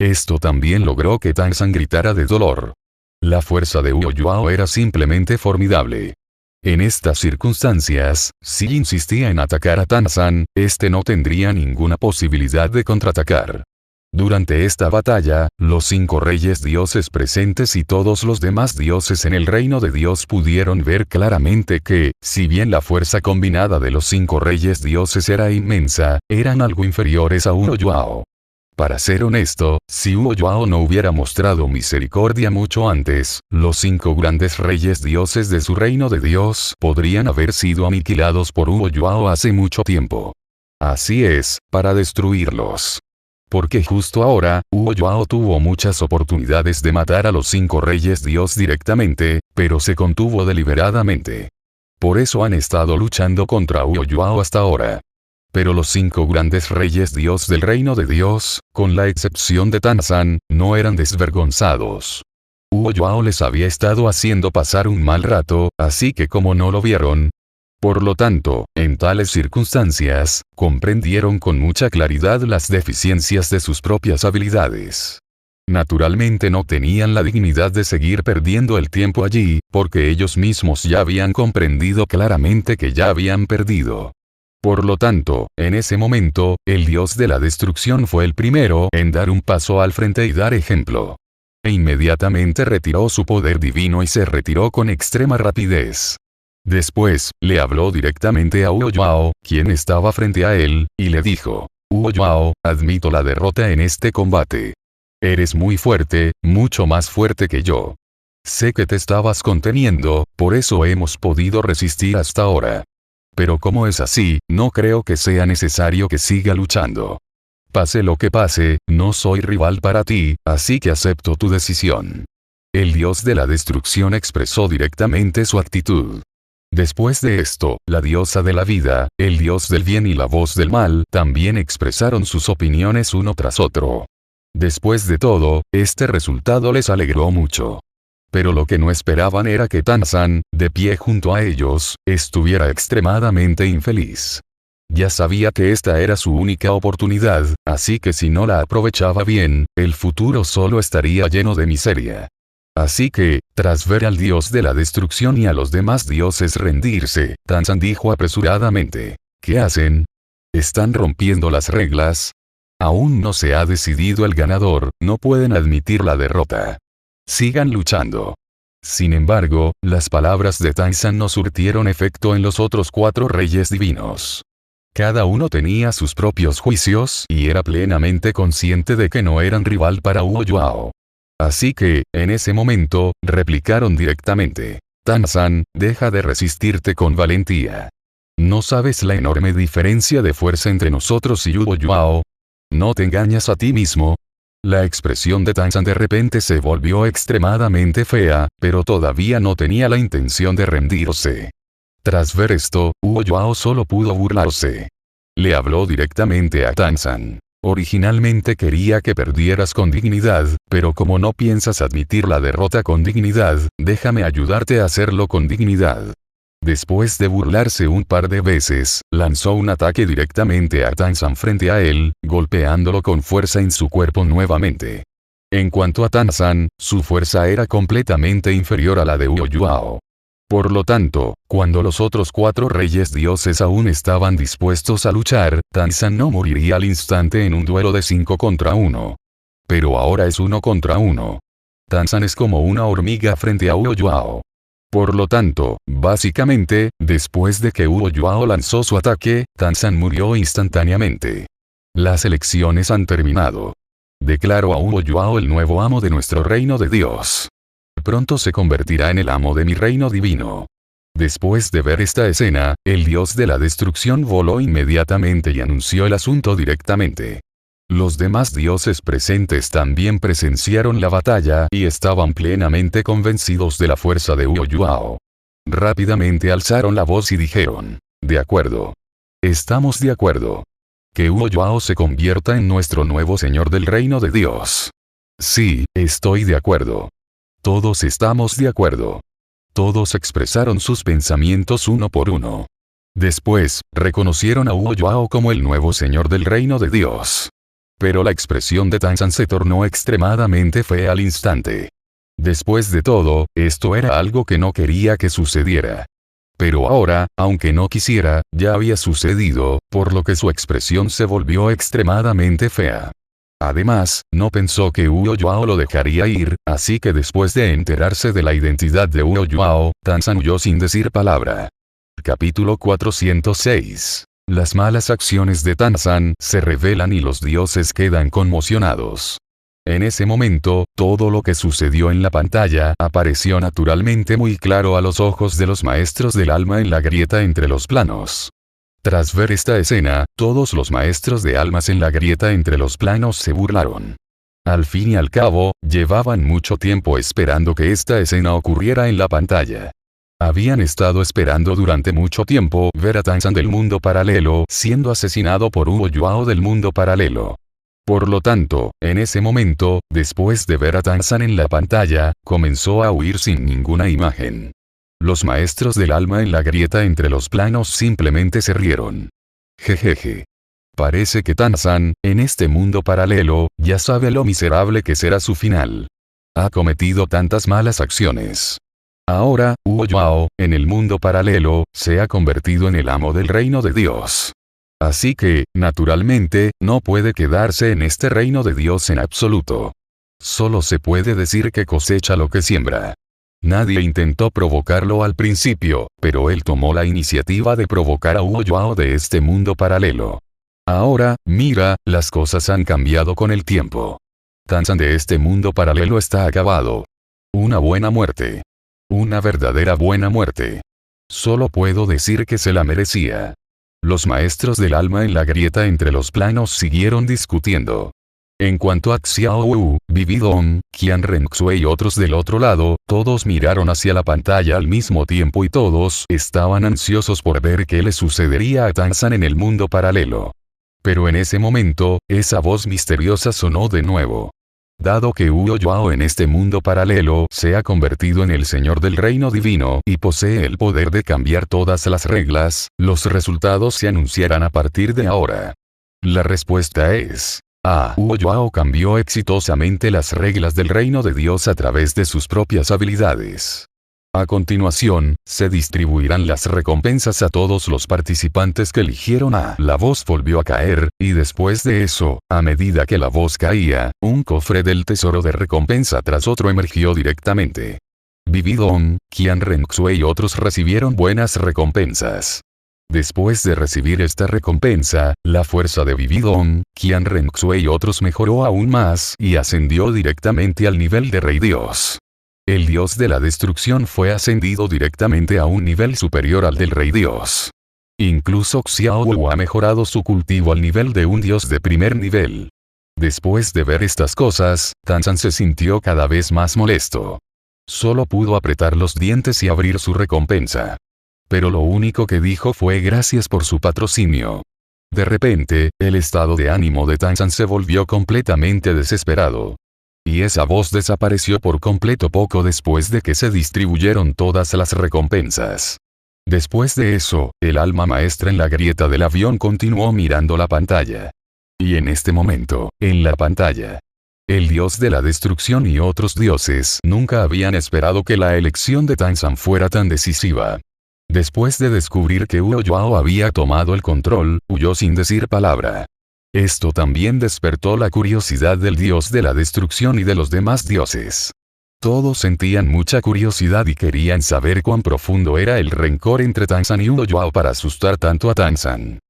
Esto también logró que Tanzan gritara de dolor. La fuerza de Wu Yuao era simplemente formidable. En estas circunstancias, si insistía en atacar a Tanzan, este no tendría ninguna posibilidad de contraatacar. Durante esta batalla, los 5 reyes dioses presentes y todos los demás dioses en el reino de Dios pudieron ver claramente que, si bien la fuerza combinada de los 5 reyes dioses era inmensa, eran algo inferiores a Wu Yuao. Para ser honesto, si Wu Yuao no hubiera mostrado misericordia mucho antes, los 5 grandes reyes dioses de su reino de Dios podrían haber sido aniquilados por Wu Yuao hace mucho tiempo. Así es, para destruirlos. Porque justo ahora, Wu Yuao tuvo muchas oportunidades de matar a los 5 reyes dios directamente, pero se contuvo deliberadamente. Por eso han estado luchando contra Wu Yuao hasta ahora. Pero los 5 grandes reyes dios del reino de Dios, con la excepción de Tanzan, no eran desvergonzados. Wu Yuao les había estado haciendo pasar un mal rato, así que como no lo vieron. Por lo tanto, en tales circunstancias, comprendieron con mucha claridad las deficiencias de sus propias habilidades. Naturalmente no tenían la dignidad de seguir perdiendo el tiempo allí, porque ellos mismos ya habían comprendido claramente que ya habían perdido. Por lo tanto, en ese momento, el dios de la destrucción fue el primero en dar un paso al frente y dar ejemplo. E inmediatamente retiró su poder divino y se retiró con extrema rapidez. Después, le habló directamente a Wu Yuao, quien estaba frente a él, y le dijo: Huo Yuao, admito la derrota en este combate. Eres muy fuerte, mucho más fuerte que yo. Sé que te estabas conteniendo, por eso hemos podido resistir hasta ahora. Pero como es así, no creo que sea necesario que siga luchando. Pase lo que pase, no soy rival para ti, así que acepto tu decisión. El dios de la destrucción expresó directamente su actitud. Después de esto, la diosa de la vida, el dios del bien y la voz del mal también expresaron sus opiniones uno tras otro. Después de todo, este resultado les alegró mucho. Pero lo que no esperaban era que Tanzan, de pie junto a ellos, estuviera extremadamente infeliz. Ya sabía que esta era su única oportunidad, así que si no la aprovechaba bien, el futuro solo estaría lleno de miseria. Así que, tras ver al dios de la destrucción y a los demás dioses rendirse, Tanzan dijo apresuradamente: ¿Qué hacen? ¿Están rompiendo las reglas? Aún no se ha decidido el ganador, no pueden admitir la derrota. Sigan luchando. Sin embargo, las palabras de Tanzan no surtieron efecto en los otros 4 reyes divinos. Cada uno tenía sus propios juicios y era plenamente consciente de que no eran rival para Huo Yuao. Así que, en ese momento, replicaron directamente: Tanzan, deja de resistirte con valentía. ¿No sabes la enorme diferencia de fuerza entre nosotros y Huo Yuao? ¿No te engañas a ti mismo? La expresión de Tanzan de repente se volvió extremadamente fea, pero todavía no tenía la intención de rendirse. Tras ver esto, Huo Yuao solo pudo burlarse. Le habló directamente a Tanzan. Originalmente quería que perdieras con dignidad, pero como no piensas admitir la derrota con dignidad, déjame ayudarte a hacerlo con dignidad. Después de burlarse un par de veces, lanzó un ataque directamente a Tanzan frente a él, golpeándolo con fuerza en su cuerpo nuevamente. En cuanto a Tanzan, su fuerza era completamente inferior a la de Huo Yuao. Por lo tanto, cuando los otros 4 reyes dioses aún estaban dispuestos a luchar, Tanzan no moriría al instante en un duelo de 5 contra 1. Pero ahora es 1 contra 1. Tanzan es como una hormiga frente a Huo Yuao. Por lo tanto, básicamente, después de que Huo Yuao lanzó su ataque, Tanzan murió instantáneamente. Las elecciones han terminado. Declaro a Huo Yuao el nuevo amo de nuestro reino de Dios. Pronto se convertirá en el amo de mi reino divino. Después de ver esta escena, el dios de la destrucción voló inmediatamente y anunció el asunto directamente. Los demás dioses presentes también presenciaron la batalla y estaban plenamente convencidos de la fuerza de Huo Yuao. Rápidamente alzaron la voz y dijeron: de acuerdo. Estamos de acuerdo. Que Huo Yuao se convierta en nuestro nuevo señor del reino de Dios. Sí, estoy de acuerdo. Todos estamos de acuerdo. Todos expresaron sus pensamientos uno por uno. Después, reconocieron a Huo Yuao como el nuevo señor del reino de Dios. Pero la expresión de Tanzan se tornó extremadamente fea al instante. Después de todo, esto era algo que no quería que sucediera. Pero ahora, aunque no quisiera, ya había sucedido, por lo que su expresión se volvió extremadamente fea. Además, no pensó que Huo Yuao lo dejaría ir, así que después de enterarse de la identidad de Huo Yuao, Tanzan huyó sin decir palabra. Capítulo 406. Las malas acciones de Tanzan se revelan y los dioses quedan conmocionados. En ese momento, todo lo que sucedió en la pantalla apareció naturalmente muy claro a los ojos de los maestros del alma en la grieta entre los planos. Tras ver esta escena, todos los maestros de almas en la grieta entre los planos se burlaron. Al fin y al cabo, llevaban mucho tiempo esperando que esta escena ocurriera en la pantalla. Habían estado esperando durante mucho tiempo ver a Tanzan del mundo paralelo siendo asesinado por Huo Yuao del mundo paralelo. Por lo tanto, en ese momento, después de ver a Tanzan en la pantalla, comenzó a huir sin ninguna imagen. Los maestros del alma en la grieta entre los planos simplemente se rieron. Jejeje. Parece que Tanzan, en este mundo paralelo, ya sabe lo miserable que será su final. Ha cometido tantas malas acciones. Ahora, Huo Yuao, en el mundo paralelo, se ha convertido en el amo del reino de Dios. Así que, naturalmente, no puede quedarse en este reino de Dios en absoluto. Solo se puede decir que cosecha lo que siembra. Nadie intentó provocarlo al principio, pero él tomó la iniciativa de provocar a Huo Yuao de este mundo paralelo. Ahora, mira, las cosas han cambiado con el tiempo. Tanzan de este mundo paralelo está acabado. Una buena muerte. Una verdadera buena muerte. Solo puedo decir que se la merecía. Los maestros del alma en la grieta entre los planos siguieron discutiendo. En cuanto a Xiao Wu, Vividong, Qian Renxue y otros del otro lado, todos miraron hacia la pantalla al mismo tiempo y todos estaban ansiosos por ver qué le sucedería a Tanzan en el mundo paralelo. Pero en ese momento, esa voz misteriosa sonó de nuevo. Dado que Wu Yuao en este mundo paralelo se ha convertido en el señor del reino divino y posee el poder de cambiar todas las reglas, los resultados se anunciarán a partir de ahora. La respuesta es: Wu Yuao cambió exitosamente las reglas del reino de Dios a través de sus propias habilidades. A continuación, se distribuirán las recompensas a todos los participantes que eligieron a. La voz volvió a caer, y después de eso, a medida que la voz caía, un cofre del tesoro de recompensa tras otro emergió directamente. Vividong, Qian Renxue y otros recibieron buenas recompensas. Después de recibir esta recompensa, la fuerza de Vividong, Qian Renxue y otros mejoró aún más y ascendió directamente al nivel de Rey Dios. El dios de la destrucción fue ascendido directamente a un nivel superior al del Rey Dios. Incluso Xiao Wu ha mejorado su cultivo al nivel de un dios de primer nivel. Después de ver estas cosas, Tanzan se sintió cada vez más molesto. Solo pudo apretar los dientes y abrir su recompensa. Pero lo único que dijo fue gracias por su patrocinio. De repente, el estado de ánimo de Tanzan se volvió completamente desesperado. Y esa voz desapareció por completo poco después de que se distribuyeron todas las recompensas. Después de eso, el alma maestra en la grieta del avión continuó mirando la pantalla. Y en este momento, en la pantalla, el dios de la destrucción y otros dioses nunca habían esperado que la elección de Tanzan fuera tan decisiva. Después de descubrir que Wu Yuao había tomado el control, huyó sin decir palabra. Esto también despertó la curiosidad del dios de la destrucción y de los demás dioses. Todos sentían mucha curiosidad y querían saber cuán profundo era el rencor entre Tanzan y Wu Yuao para asustar tanto a Tanzan.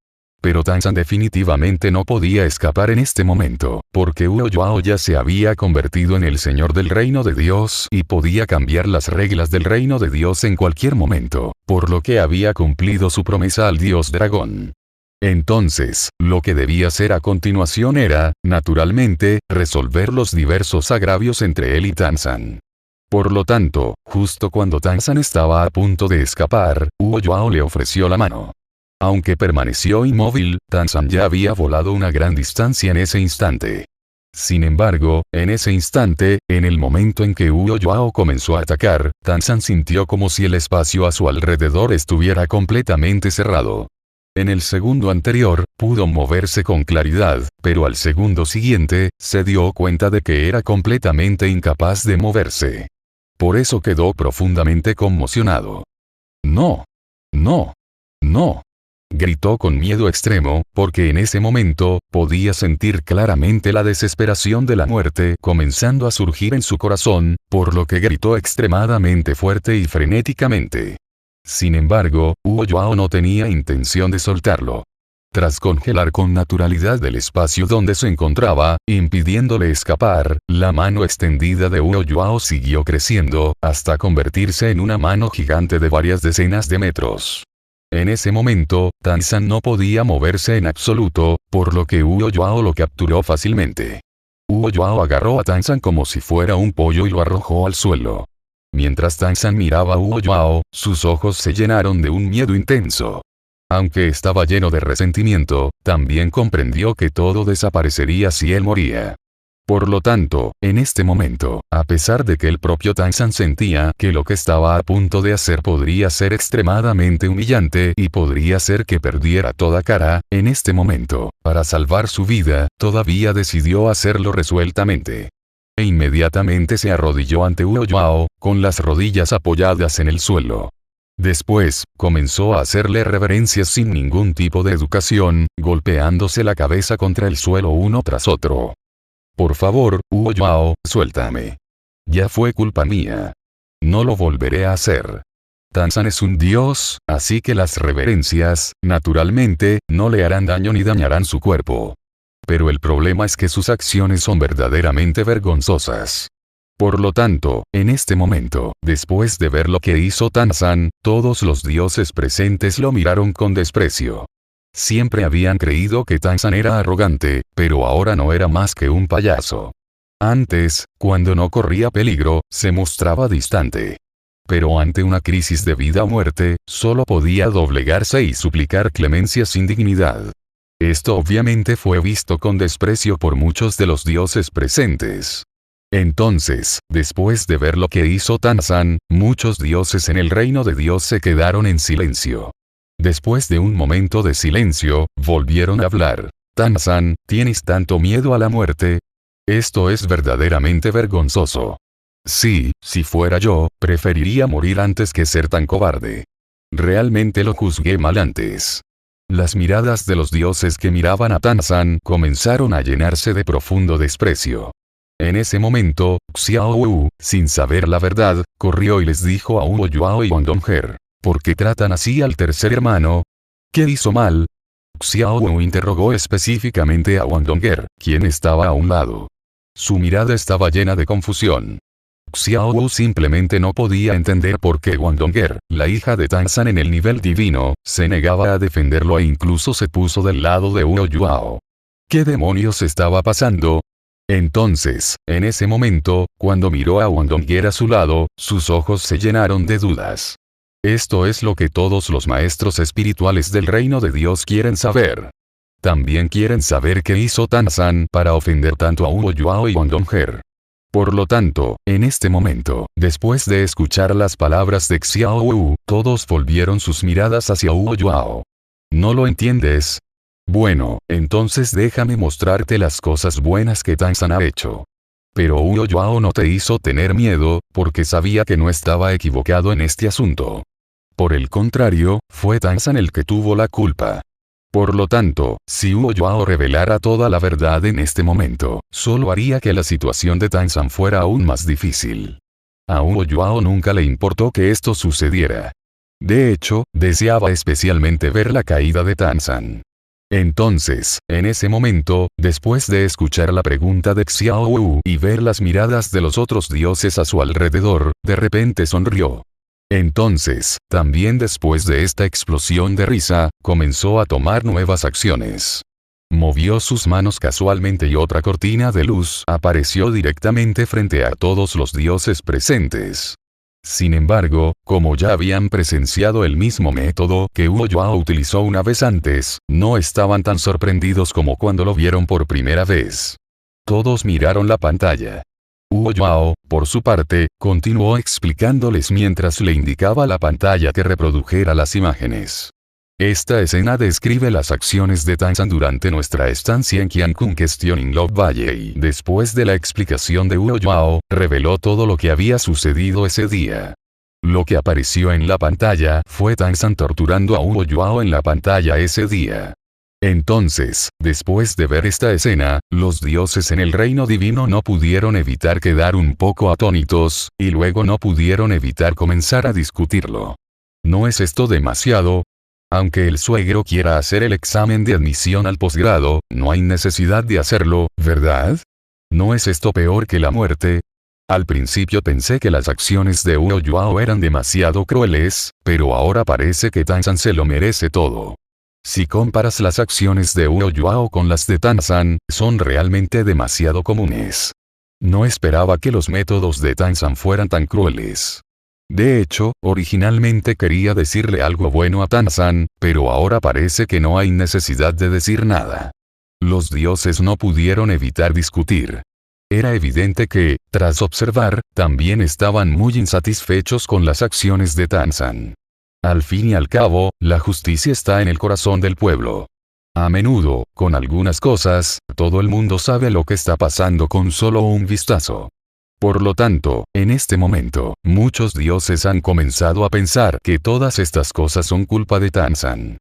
Pero Tanzan definitivamente no podía escapar en este momento, porque Wu Yuao ya se había convertido en el señor del reino de Dios y podía cambiar las reglas del reino de Dios en cualquier momento, por lo que había cumplido su promesa al dios dragón. Entonces, lo que debía hacer a continuación era, naturalmente, resolver los diversos agravios entre él y Tanzan. Por lo tanto, justo cuando Tanzan estaba a punto de escapar, Wu Yuao le ofreció la mano. Aunque permaneció inmóvil, Tanzan ya había volado una gran distancia en ese instante. Sin embargo, en ese instante, en el momento en que Wu Yuao comenzó a atacar, Tanzan sintió como si el espacio a su alrededor estuviera completamente cerrado. En el segundo anterior, pudo moverse con claridad, pero al segundo siguiente, se dio cuenta de que era completamente incapaz de moverse. Por eso quedó profundamente conmocionado. ¡No! ¡No! ¡No! Gritó con miedo extremo, porque en ese momento, podía sentir claramente la desesperación de la muerte comenzando a surgir en su corazón, por lo que gritó extremadamente fuerte y frenéticamente. Sin embargo, Wu Yuao no tenía intención de soltarlo. Tras congelar con naturalidad el espacio donde se encontraba, impidiéndole escapar, la mano extendida de Wu Yuao siguió creciendo, hasta convertirse en una mano gigante de varias decenas de metros. En ese momento, Tanzan no podía moverse en absoluto, por lo que Wu Yuao lo capturó fácilmente. Wu Yuao agarró a Tanzan como si fuera un pollo y lo arrojó al suelo. Mientras Tanzan miraba a Wu Yuao, sus ojos se llenaron de un miedo intenso. Aunque estaba lleno de resentimiento, también comprendió que todo desaparecería si él moría. Por lo tanto, en este momento, a pesar de que el propio Tanzan sentía que lo que estaba a punto de hacer podría ser extremadamente humillante y podría ser que perdiera toda cara, en este momento, para salvar su vida, todavía decidió hacerlo resueltamente. E inmediatamente se arrodilló ante Wu Yuao, con las rodillas apoyadas en el suelo. Después, comenzó a hacerle reverencias sin ningún tipo de educación, golpeándose la cabeza contra el suelo uno tras otro. Por favor, Wu Yuao, suéltame. Ya fue culpa mía. No lo volveré a hacer. Tanzan es un dios, así que las reverencias, naturalmente, no le harán daño ni dañarán su cuerpo. Pero el problema es que sus acciones son verdaderamente vergonzosas. Por lo tanto, en este momento, después de ver lo que hizo Tanzan, todos los dioses presentes lo miraron con desprecio. Siempre habían creído que Tanzan era arrogante, pero ahora no era más que un payaso. Antes, cuando no corría peligro, se mostraba distante. Pero ante una crisis de vida o muerte, solo podía doblegarse y suplicar clemencia sin dignidad. Esto obviamente fue visto con desprecio por muchos de los dioses presentes. Entonces, después de ver lo que hizo Tanzan, muchos dioses en el reino de Dios se quedaron en silencio. Después de un momento de silencio, volvieron a hablar. Tanzan, ¿tienes tanto miedo a la muerte? Esto es verdaderamente vergonzoso. Sí, si fuera yo, preferiría morir antes que ser tan cobarde. Realmente lo juzgué mal antes. Las miradas de los dioses que miraban a Tanzan comenzaron a llenarse de profundo desprecio. En ese momento, Xiao Wu, sin saber la verdad, corrió y les dijo a Huo Yuao y Wang Donghe: ¿por qué tratan así al tercer hermano? ¿Qué hizo mal? Xiao Wu interrogó específicamente a Wang Donghe, quien estaba a un lado. Su mirada estaba llena de confusión. Xiao Wu simplemente no podía entender por qué Wang Donghe, la hija de Tanzan en el nivel divino, se negaba a defenderlo e incluso se puso del lado de Huo Yuao. ¿Qué demonios estaba pasando? Entonces, en ese momento, cuando miró a Wang Donghe a su lado, sus ojos se llenaron de dudas. Esto es lo que todos los maestros espirituales del reino de Dios quieren saber. También quieren saber qué hizo Tanzan para ofender tanto a Huo Yuao y Wang Donghe. Por lo tanto, en este momento, después de escuchar las palabras de Xiao Wu, todos volvieron sus miradas hacia Huo Yuao. ¿No lo entiendes? Bueno, entonces déjame mostrarte las cosas buenas que Tanzan ha hecho. Pero Huo Yuao no te hizo tener miedo, porque sabía que no estaba equivocado en este asunto. Por el contrario, fue Tanzan el que tuvo la culpa. Por lo tanto, si Huo Yuao revelara toda la verdad en este momento, solo haría que la situación de Tanzan fuera aún más difícil. A Huo Yuao nunca le importó que esto sucediera. De hecho, deseaba especialmente ver la caída de Tanzan. Entonces, en ese momento, después de escuchar la pregunta de Xiao Wu y ver las miradas de los otros dioses a su alrededor, de repente sonrió. Entonces, también después de esta explosión de risa, comenzó a tomar nuevas acciones. Movió sus manos casualmente y otra cortina de luz apareció directamente frente a todos los dioses presentes. Sin embargo, como ya habían presenciado el mismo método que Huo Yuao utilizó una vez antes, no estaban tan sorprendidos como cuando lo vieron por primera vez. Todos miraron la pantalla. Huo Yuao, por su parte, continuó explicándoles mientras le indicaba a la pantalla que reprodujera las imágenes. Esta escena describe las acciones de Tanzan durante nuestra estancia en Qiankun Questioning Love Valley. Después de la explicación de Huo Yuao, reveló todo lo que había sucedido ese día. Lo que apareció en la pantalla fue Tanzan torturando a Huo Yuao en la pantalla ese día. Entonces, después de ver esta escena, los dioses en el reino divino no pudieron evitar quedar un poco atónitos, y luego no pudieron evitar comenzar a discutirlo. ¿No es esto demasiado? Aunque el suegro quiera hacer el examen de admisión al posgrado, no hay necesidad de hacerlo, ¿verdad? ¿No es esto peor que la muerte? Al principio pensé que las acciones de Huo Yuao eran demasiado crueles, pero ahora parece que Tanzan se lo merece todo. Si comparas las acciones de Huo Yuao con las de Tanzan, son realmente demasiado comunes. No esperaba que los métodos de Tanzan fueran tan crueles. De hecho, originalmente quería decirle algo bueno a Tanzan, pero ahora parece que no hay necesidad de decir nada. Los dioses no pudieron evitar discutir. Era evidente que, tras observar, también estaban muy insatisfechos con las acciones de Tanzan. Al fin y al cabo, la justicia está en el corazón del pueblo. A menudo, con algunas cosas, todo el mundo sabe lo que está pasando con solo un vistazo. Por lo tanto, en este momento, muchos dioses han comenzado a pensar que todas estas cosas son culpa de Tanzan.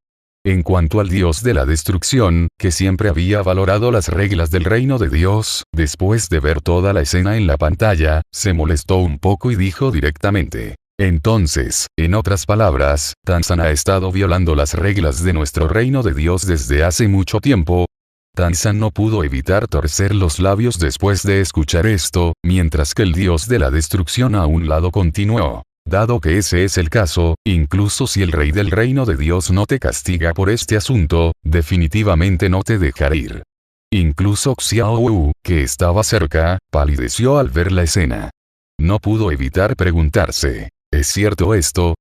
En cuanto al dios de la destrucción, que siempre había valorado las reglas del reino de Dios, después de ver toda la escena en la pantalla, se molestó un poco y dijo directamente: Entonces, en otras palabras, Tanzan ha estado violando las reglas de nuestro reino de Dios desde hace mucho tiempo. Tanzan no pudo evitar torcer los labios después de escuchar esto, mientras que el dios de la destrucción a un lado continuó. Dado que ese es el caso, incluso si el rey del reino de Dios no te castiga por este asunto, definitivamente no te dejará ir. Incluso Xiao Wu, que estaba cerca, palideció al ver la escena. No pudo evitar preguntarse, ¿es cierto esto?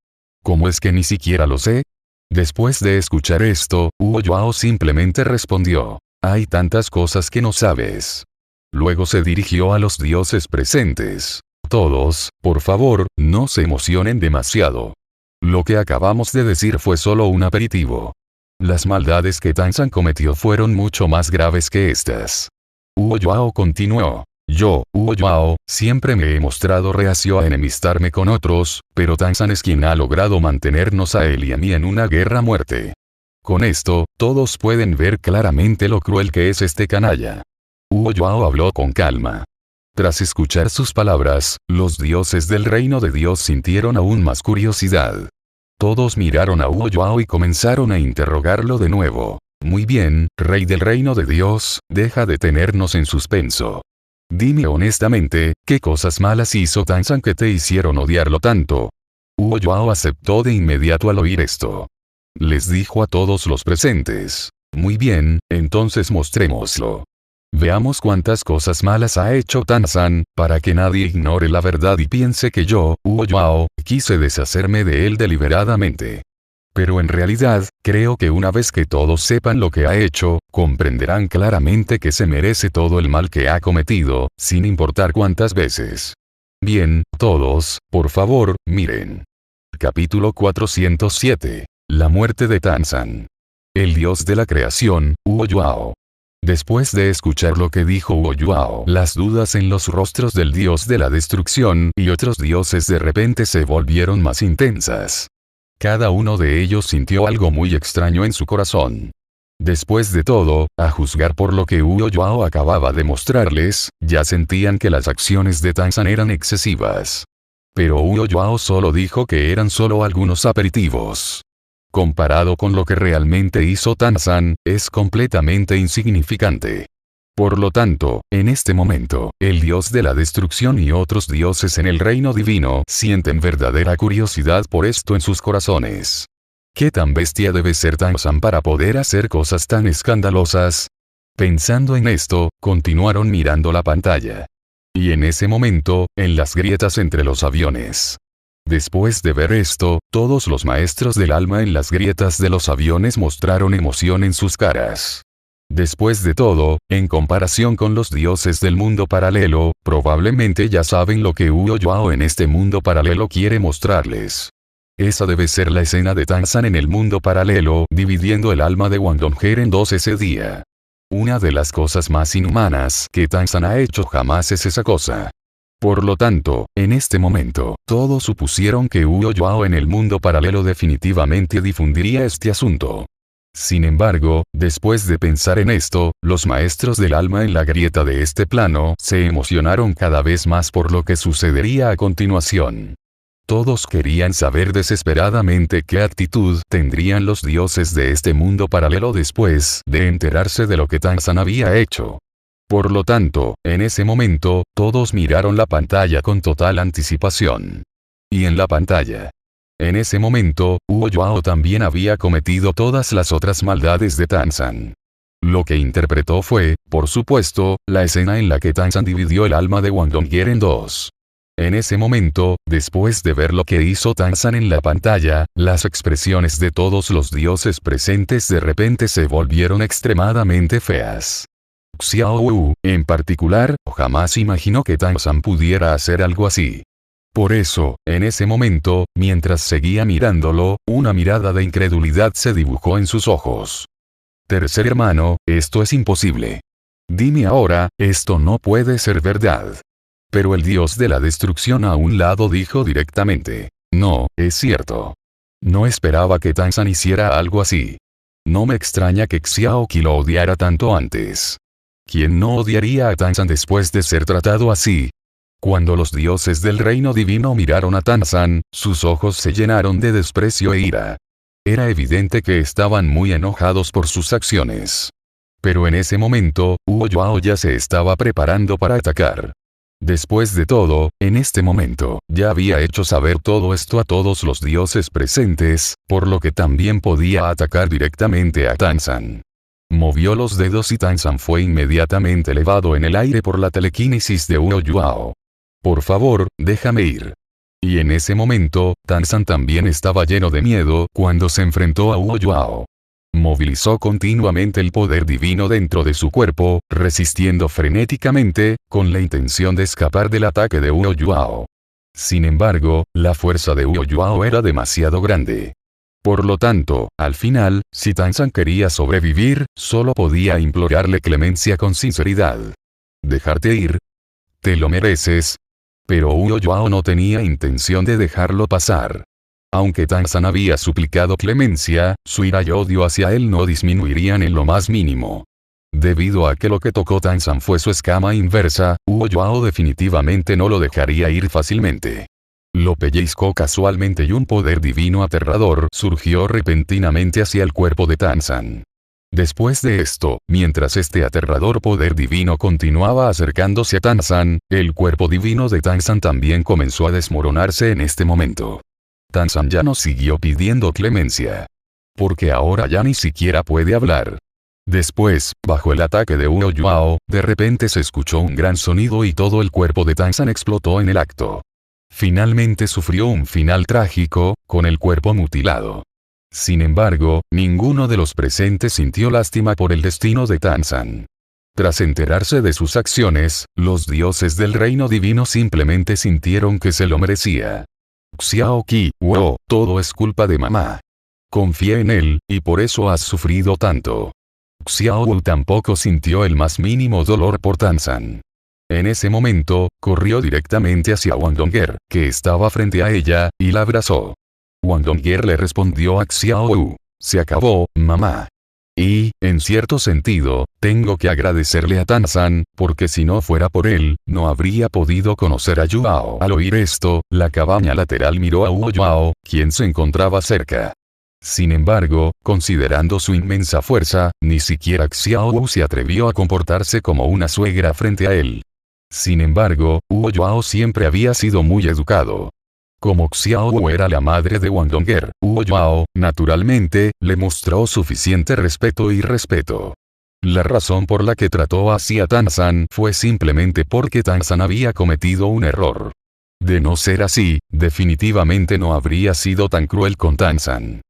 ¿Cómo es que ni siquiera lo sé? Después de escuchar esto, Wu Yuao simplemente respondió, hay tantas cosas que no sabes. Luego se dirigió a los dioses presentes. Todos, por favor, no se emocionen demasiado. Lo que acabamos de decir fue solo un aperitivo. Las maldades que Tanzan cometió fueron mucho más graves que estas. Wu Yuao continuó. Yo, Wu Yuao, siempre me he mostrado reacio a enemistarme con otros, pero Tanzan es quien ha logrado mantenernos a él y a mí en una guerra a muerte. Con esto, todos pueden ver claramente lo cruel que es este canalla. Wu Yuao habló con calma. Tras escuchar sus palabras, los dioses del reino de Dios sintieron aún más curiosidad. Todos miraron a Wu Yuao y comenzaron a interrogarlo de nuevo. Muy bien, rey del reino de Dios, deja de tenernos en suspenso. Dime honestamente, ¿qué cosas malas hizo Tanzan que te hicieron odiarlo tanto? Wu Yuao aceptó de inmediato al oír esto. Les dijo a todos los presentes. Muy bien, entonces mostrémoslo. Veamos cuántas cosas malas ha hecho Tanzan, para que nadie ignore la verdad y piense que yo, Wu Yuao, quise deshacerme de él deliberadamente. Pero en realidad, creo que una vez que todos sepan lo que ha hecho, comprenderán claramente que se merece todo el mal que ha cometido, sin importar cuántas veces. Bien, todos, por favor, miren. Capítulo 407. La muerte de Tanzan. El dios de la creación, Wu Yuao. Después de escuchar lo que dijo Wu Yuao, las dudas en los rostros del dios de la destrucción y otros dioses de repente se volvieron más intensas. Cada uno de ellos sintió algo muy extraño en su corazón. Después de todo, a juzgar por lo que Wu Yuao acababa de mostrarles, ya sentían que las acciones de Tanzan eran excesivas. Pero Wu Yuao solo dijo que eran solo algunos aperitivos. Comparado con lo que realmente hizo Tanzan, es completamente insignificante. Por lo tanto, en este momento, el dios de la destrucción y otros dioses en el reino divino sienten verdadera curiosidad por esto en sus corazones. ¿Qué tan bestia debe ser Tanzan para poder hacer cosas tan escandalosas? Pensando en esto, continuaron mirando la pantalla. Y en ese momento, en las grietas entre los aviones. Después de ver esto, todos los maestros del alma en las grietas de los aviones mostraron emoción en sus caras. Después de todo, en comparación con los dioses del mundo paralelo, probablemente ya saben lo que Wu Yuao en este mundo paralelo quiere mostrarles. Esa debe ser la escena de Tanzan en el mundo paralelo, dividiendo el alma de Wang Donghe en dos ese día. Una de las cosas más inhumanas que Tanzan ha hecho jamás es esa cosa. Por lo tanto, en este momento, todos supusieron que Wu Yuao en el mundo paralelo definitivamente difundiría este asunto. Sin embargo, después de pensar en esto, los maestros del alma en la grieta de este plano se emocionaron cada vez más por lo que sucedería a continuación. Todos querían saber desesperadamente qué actitud tendrían los dioses de este mundo paralelo después de enterarse de lo que Tanzan había hecho. Por lo tanto, en ese momento, todos miraron la pantalla con total anticipación. Y en la pantalla. En ese momento, Wu Yuao también había cometido todas las otras maldades de Tanzan. Lo que interpretó fue, por supuesto, la escena en la que Tanzan dividió el alma de Wang Donghe en dos. En ese momento, después de ver lo que hizo Tanzan en la pantalla, las expresiones de todos los dioses presentes de repente se volvieron extremadamente feas. Xiao Wu, en particular, jamás imaginó que Tanzan pudiera hacer algo así. Por eso, en ese momento, mientras seguía mirándolo, una mirada de incredulidad se dibujó en sus ojos. Tercer hermano, esto es imposible. Dime ahora, esto no puede ser verdad. Pero el dios de la destrucción a un lado dijo directamente. No, es cierto. No esperaba que Tanzan hiciera algo así. No me extraña que Xiaoqi lo odiara tanto antes. ¿Quién no odiaría a Tanzan después de ser tratado así? Cuando los dioses del reino divino miraron a Tanzan, sus ojos se llenaron de desprecio e ira. Era evidente que estaban muy enojados por sus acciones. Pero en ese momento, Huo Yuao ya se estaba preparando para atacar. Después de todo, en este momento, ya había hecho saber todo esto a todos los dioses presentes, por lo que también podía atacar directamente a Tanzan. Movió los dedos y Tanzan fue inmediatamente elevado en el aire por la telequinesis de Huo Yuao. Por favor, déjame ir. Y en ese momento, Tanzan también estaba lleno de miedo cuando se enfrentó a Huo Yuao. Movilizó continuamente el poder divino dentro de su cuerpo, resistiendo frenéticamente, con la intención de escapar del ataque de Huo Yuao. Sin embargo, la fuerza de Huo Yuao era demasiado grande. Por lo tanto, al final, si Tanzan quería sobrevivir, solo podía implorarle clemencia con sinceridad. ¿Dejarte ir? Te lo mereces. Pero Huo Yuao no tenía intención de dejarlo pasar. Aunque Tanzan había suplicado clemencia, su ira y odio hacia él no disminuirían en lo más mínimo. Debido a que lo que tocó Tanzan fue su escama inversa, Huo Yuao definitivamente no lo dejaría ir fácilmente. Lo pellizcó casualmente y un poder divino aterrador surgió repentinamente hacia el cuerpo de Tanzan. Después de esto, mientras este aterrador poder divino continuaba acercándose a Tanzan, el cuerpo divino de Tanzan también comenzó a desmoronarse en este momento. Tanzan ya no siguió pidiendo clemencia. Porque ahora ya ni siquiera puede hablar. Después, bajo el ataque de Huo Yuao, de repente se escuchó un gran sonido y todo el cuerpo de Tanzan explotó en el acto. Finalmente sufrió un final trágico, con el cuerpo mutilado. Sin embargo, ninguno de los presentes sintió lástima por el destino de Tanzan. Tras enterarse de sus acciones, los dioses del reino divino simplemente sintieron que se lo merecía. Xiao Qi, Huo, todo es culpa de mamá. Confié en él, y por eso has sufrido tanto. Xiao Wu tampoco sintió el más mínimo dolor por Tanzan. En ese momento, corrió directamente hacia Wang Dong'er, que estaba frente a ella, y la abrazó. Wang Dong'er le respondió a Xiao Wu: se acabó, mamá. Y, en cierto sentido, tengo que agradecerle a Tanzan, porque si no fuera por él, no habría podido conocer a Yuao. Al oír esto, la cabaña lateral miró a Huo Yuao, quien se encontraba cerca. Sin embargo, considerando su inmensa fuerza, ni siquiera Xiao Wu se atrevió a comportarse como una suegra frente a él. Sin embargo, Huo Yuao siempre había sido muy educado. Como Xiao Wu era la madre de Wang Dong'er, Huo Yuao, naturalmente, le mostró suficiente respeto y respeto. La razón por la que trató así a Tanzan fue simplemente porque Tanzan había cometido un error. De no ser así, definitivamente no habría sido tan cruel con Tanzan.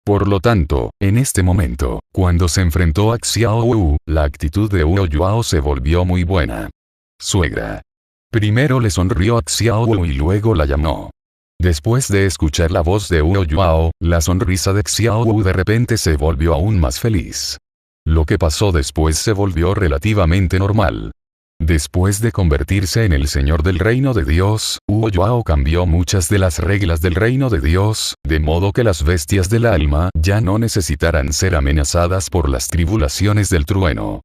Por lo tanto, en este momento, cuando se enfrentó a Xiao Wu, la actitud de Huo Yuao se volvió muy buena. Suegra. Primero le sonrió a Xiao Wu y luego la llamó. Después de escuchar la voz de Huo Yuao, la sonrisa de Xiao Wu de repente se volvió aún más feliz. Lo que pasó después se volvió relativamente normal. Después de convertirse en el señor del reino de Dios, Huo Yuao cambió muchas de las reglas del reino de Dios, de modo que las bestias del alma ya no necesitaran ser amenazadas por las tribulaciones del trueno.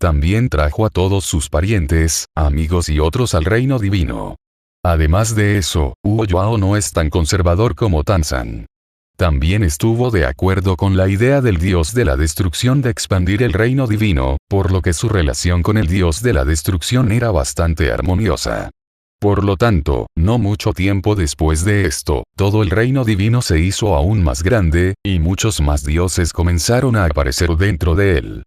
También trajo a todos sus parientes, amigos y otros al reino divino. Además de eso, Huo Yuao no es tan conservador como Tanzan. También estuvo de acuerdo con la idea del dios de la destrucción de expandir el reino divino, por lo que su relación con el dios de la destrucción era bastante armoniosa. Por lo tanto, no mucho tiempo después de esto, todo el reino divino se hizo aún más grande, y muchos más dioses comenzaron a aparecer dentro de él.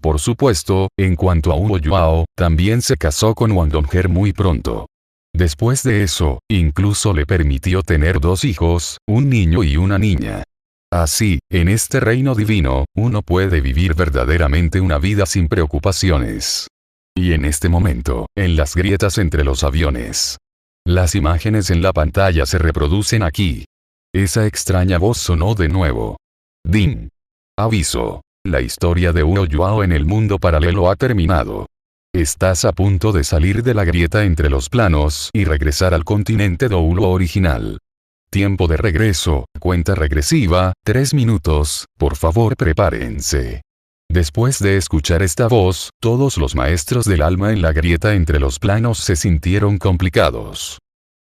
Por supuesto, en cuanto a Huo Yuao, también se casó con Wang Dong'er muy pronto. Después de eso, incluso le permitió tener 2 hijos, un niño y una niña. Así, en este reino divino, uno puede vivir verdaderamente una vida sin preocupaciones. Y en este momento, en las grietas entre los aviones. Las imágenes en la pantalla se reproducen aquí. Esa extraña voz sonó de nuevo. Din. Aviso. La historia de Huo Yuao en el mundo paralelo ha terminado. Estás a punto de salir de la grieta entre los planos y regresar al continente Doulo original. Tiempo de regreso, cuenta regresiva, 3 minutos, por favor prepárense. Después de escuchar esta voz, todos los maestros del alma en la grieta entre los planos se sintieron complicados.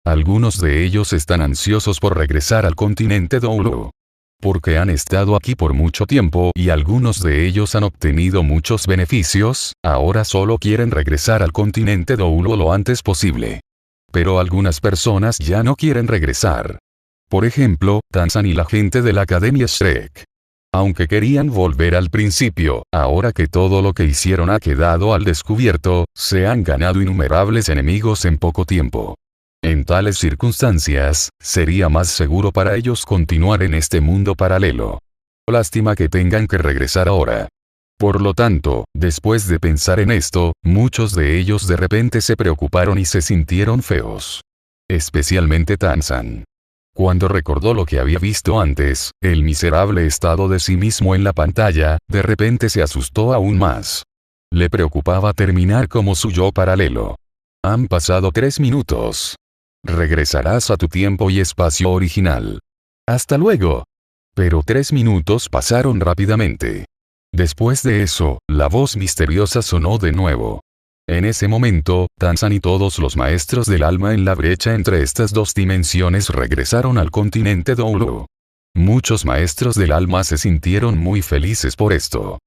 Algunos de ellos están ansiosos por regresar al continente Doulu. Porque han estado aquí por mucho tiempo y algunos de ellos han obtenido muchos beneficios, ahora solo quieren regresar al continente Doulu lo antes posible. Pero algunas personas ya no quieren regresar. Por ejemplo, Tanzan y la gente de la Academia Shrek. Aunque querían volver al principio, ahora que todo lo que hicieron ha quedado al descubierto, se han ganado innumerables enemigos en poco tiempo. En tales circunstancias, sería más seguro para ellos continuar en este mundo paralelo. Lástima que tengan que regresar ahora. Por lo tanto, después de pensar en esto, muchos de ellos de repente se preocuparon y se sintieron feos. Especialmente Tanzan. Cuando recordó lo que había visto antes, el miserable estado de sí mismo en la pantalla, de repente se asustó aún más. Le preocupaba terminar como su yo paralelo. Han pasado 3 minutos. Regresarás a tu tiempo y espacio original. Hasta luego. Pero 3 minutos pasaron rápidamente. Después de eso, la voz misteriosa sonó de nuevo. En ese momento, Tanzan y todos los maestros del alma en la brecha entre estas dos dimensiones regresaron al continente Doulu. Muchos maestros del alma se sintieron muy felices por esto.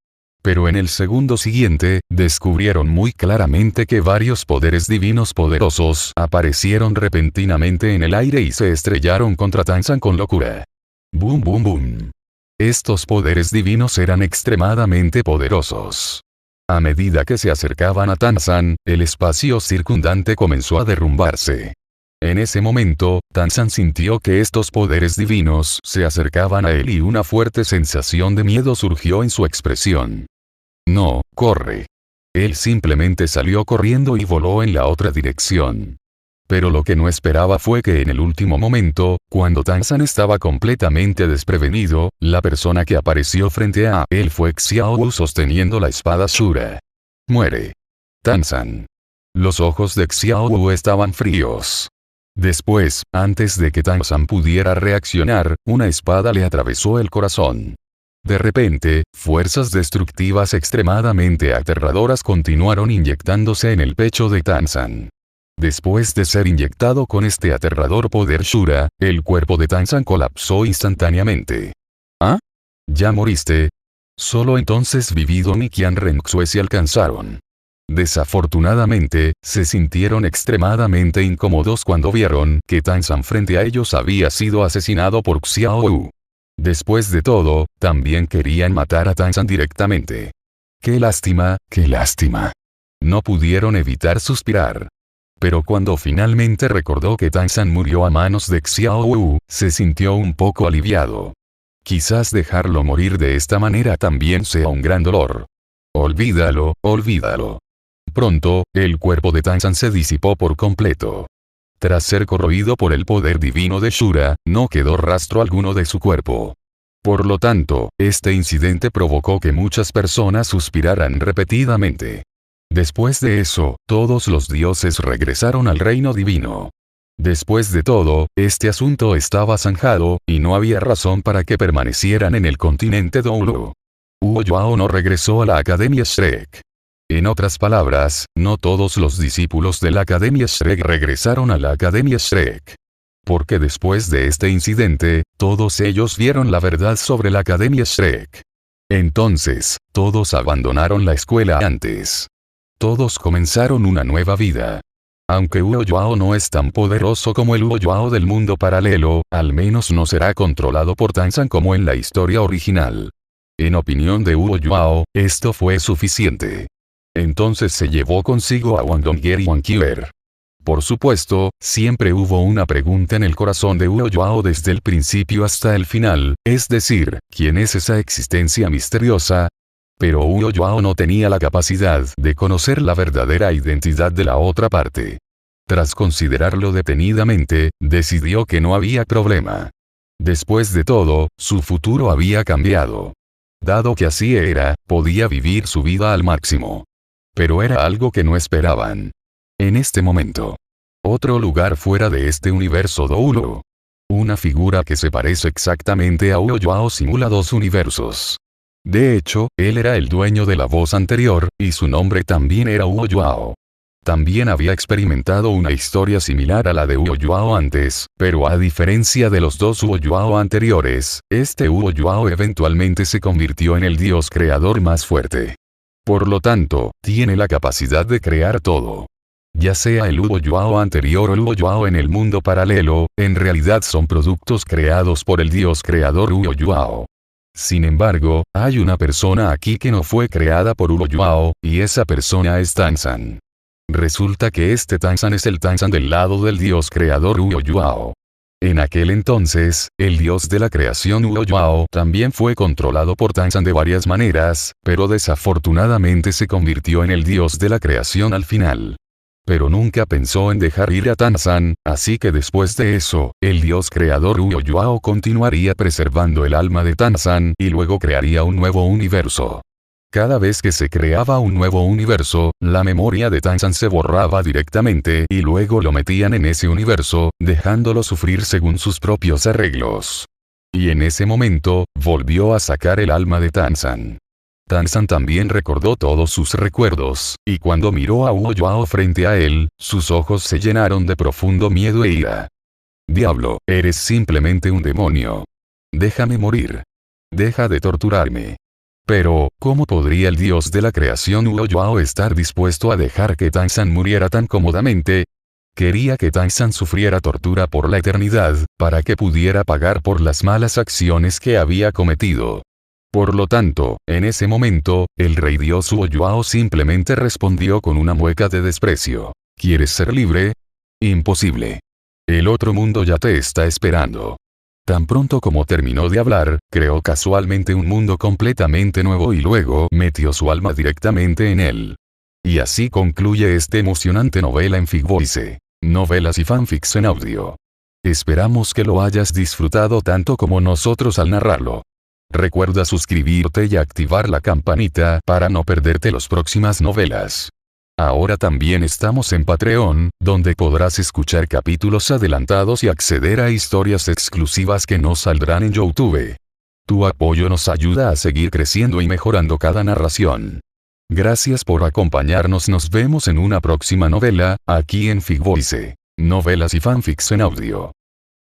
Pero en el segundo siguiente, descubrieron muy claramente que varios poderes divinos poderosos aparecieron repentinamente en el aire y se estrellaron contra Tanzan con locura. ¡Boom, boom, boom! Estos poderes divinos eran extremadamente poderosos. A medida que se acercaban a Tanzan, el espacio circundante comenzó a derrumbarse. En ese momento, Tanzan sintió que estos poderes divinos se acercaban a él y una fuerte sensación de miedo surgió en su expresión. No, corre. Él simplemente salió corriendo y voló en la otra dirección. Pero lo que no esperaba fue que en el último momento, cuando Tanzan estaba completamente desprevenido, la persona que apareció frente a él fue Xiaowu sosteniendo la espada Shura. Muere. Tanzan. Los ojos de Xiaowu estaban fríos. Después, antes de que Tanzan pudiera reaccionar, una espada le atravesó el corazón. De repente, fuerzas destructivas extremadamente aterradoras continuaron inyectándose en el pecho de Tanzan. Después de ser inyectado con este aterrador poder Shura, el cuerpo de Tanzan colapsó instantáneamente. ¿Ah? ¿Ya moriste? Solo entonces Vividon y Qian Renxue se alcanzaron. Desafortunadamente, se sintieron extremadamente incómodos cuando vieron que Tanzan frente a ellos había sido asesinado por Xiaowu. Después de todo, también querían matar a Tanzan directamente. ¡Qué lástima, qué lástima! No pudieron evitar suspirar. Pero cuando finalmente recordó que Tanzan murió a manos de Xiaowu, se sintió un poco aliviado. Quizás dejarlo morir de esta manera también sea un gran dolor. Olvídalo, olvídalo. Pronto, el cuerpo de Tanzan se disipó por completo. Tras ser corroído por el poder divino de Shura, no quedó rastro alguno de su cuerpo. Por lo tanto, este incidente provocó que muchas personas suspiraran repetidamente. Después de eso, todos los dioses regresaron al reino divino. Después de todo, este asunto estaba zanjado, y no había razón para que permanecieran en el continente Doulu. Huo Yuao no regresó a la Academia Shrek. En otras palabras, no todos los discípulos de la Academia Shrek regresaron a la Academia Shrek. Porque después de este incidente, todos ellos vieron la verdad sobre la Academia Shrek. Entonces, todos abandonaron la escuela antes. Todos comenzaron una nueva vida. Aunque Huo Yuao no es tan poderoso como el Huo Yuao del mundo paralelo, al menos no será controlado por Tanzan como en la historia original. En opinión de Huo Yuao, esto fue suficiente. Entonces se llevó consigo a Wang Dongye y Wang Qier. Por supuesto, siempre hubo una pregunta en el corazón de Huo Yuao desde el principio hasta el final, es decir, ¿quién es esa existencia misteriosa? Pero Huo Yuao no tenía la capacidad de conocer la verdadera identidad de la otra parte. Tras considerarlo detenidamente, decidió que no había problema. Después de todo, su futuro había cambiado. Dado que así era, podía vivir su vida al máximo. Pero era algo que no esperaban. En este momento. Otro lugar fuera de este universo Doulu. Una figura que se parece exactamente a Huo Yuao simula 2 universos. De hecho, él era el dueño de la voz anterior, y su nombre también era Huo Yuao. También había experimentado una historia similar a la de Huo Yuao antes, pero a diferencia de los dos Huo Yuao anteriores, este Huo Yuao eventualmente se convirtió en el dios creador más fuerte. Por lo tanto, tiene la capacidad de crear todo. Ya sea el Huo Yuao anterior o el Huo Yuao en el mundo paralelo, en realidad son productos creados por el dios creador Huo Yuao. Sin embargo, hay una persona aquí que no fue creada por Huo Yuao, y esa persona es Tanzan. Resulta que este Tanzan es el Tanzan del lado del dios creador Huo Yuao. En aquel entonces, el dios de la creación Huo Yuao también fue controlado por Tanzan de varias maneras, pero desafortunadamente se convirtió en el dios de la creación al final. Pero nunca pensó en dejar ir a Tanzan, así que después de eso, el dios creador Huo Yuao continuaría preservando el alma de Tanzan y luego crearía un nuevo universo. Cada vez que se creaba un nuevo universo, la memoria de Tanzan se borraba directamente y luego lo metían en ese universo, dejándolo sufrir según sus propios arreglos. Y en ese momento, volvió a sacar el alma de Tanzan. Tanzan también recordó todos sus recuerdos, y cuando miró a Huo Yuao frente a él, sus ojos se llenaron de profundo miedo e ira. «Diablo, eres simplemente un demonio. Déjame morir. Deja de torturarme». Pero, ¿cómo podría el dios de la creación Huo Yuao estar dispuesto a dejar que Tanzan muriera tan cómodamente? Quería que Tanzan sufriera tortura por la eternidad, para que pudiera pagar por las malas acciones que había cometido. Por lo tanto, en ese momento, el rey dios Huo Yuao simplemente respondió con una mueca de desprecio. ¿Quieres ser libre? Imposible. El otro mundo ya te está esperando. Tan pronto como terminó de hablar, creó casualmente un mundo completamente nuevo y luego metió su alma directamente en él. Y así concluye esta emocionante novela en Figvoice. Novelas y fanfics en audio. Esperamos que lo hayas disfrutado tanto como nosotros al narrarlo. Recuerda suscribirte y activar la campanita para no perderte las próximas novelas. Ahora también estamos en Patreon, donde podrás escuchar capítulos adelantados y acceder a historias exclusivas que no saldrán en YouTube. Tu apoyo nos ayuda a seguir creciendo y mejorando cada narración. Gracias por acompañarnos. Nos vemos en una próxima novela, aquí en Figvoice. Novelas y fanfics en audio.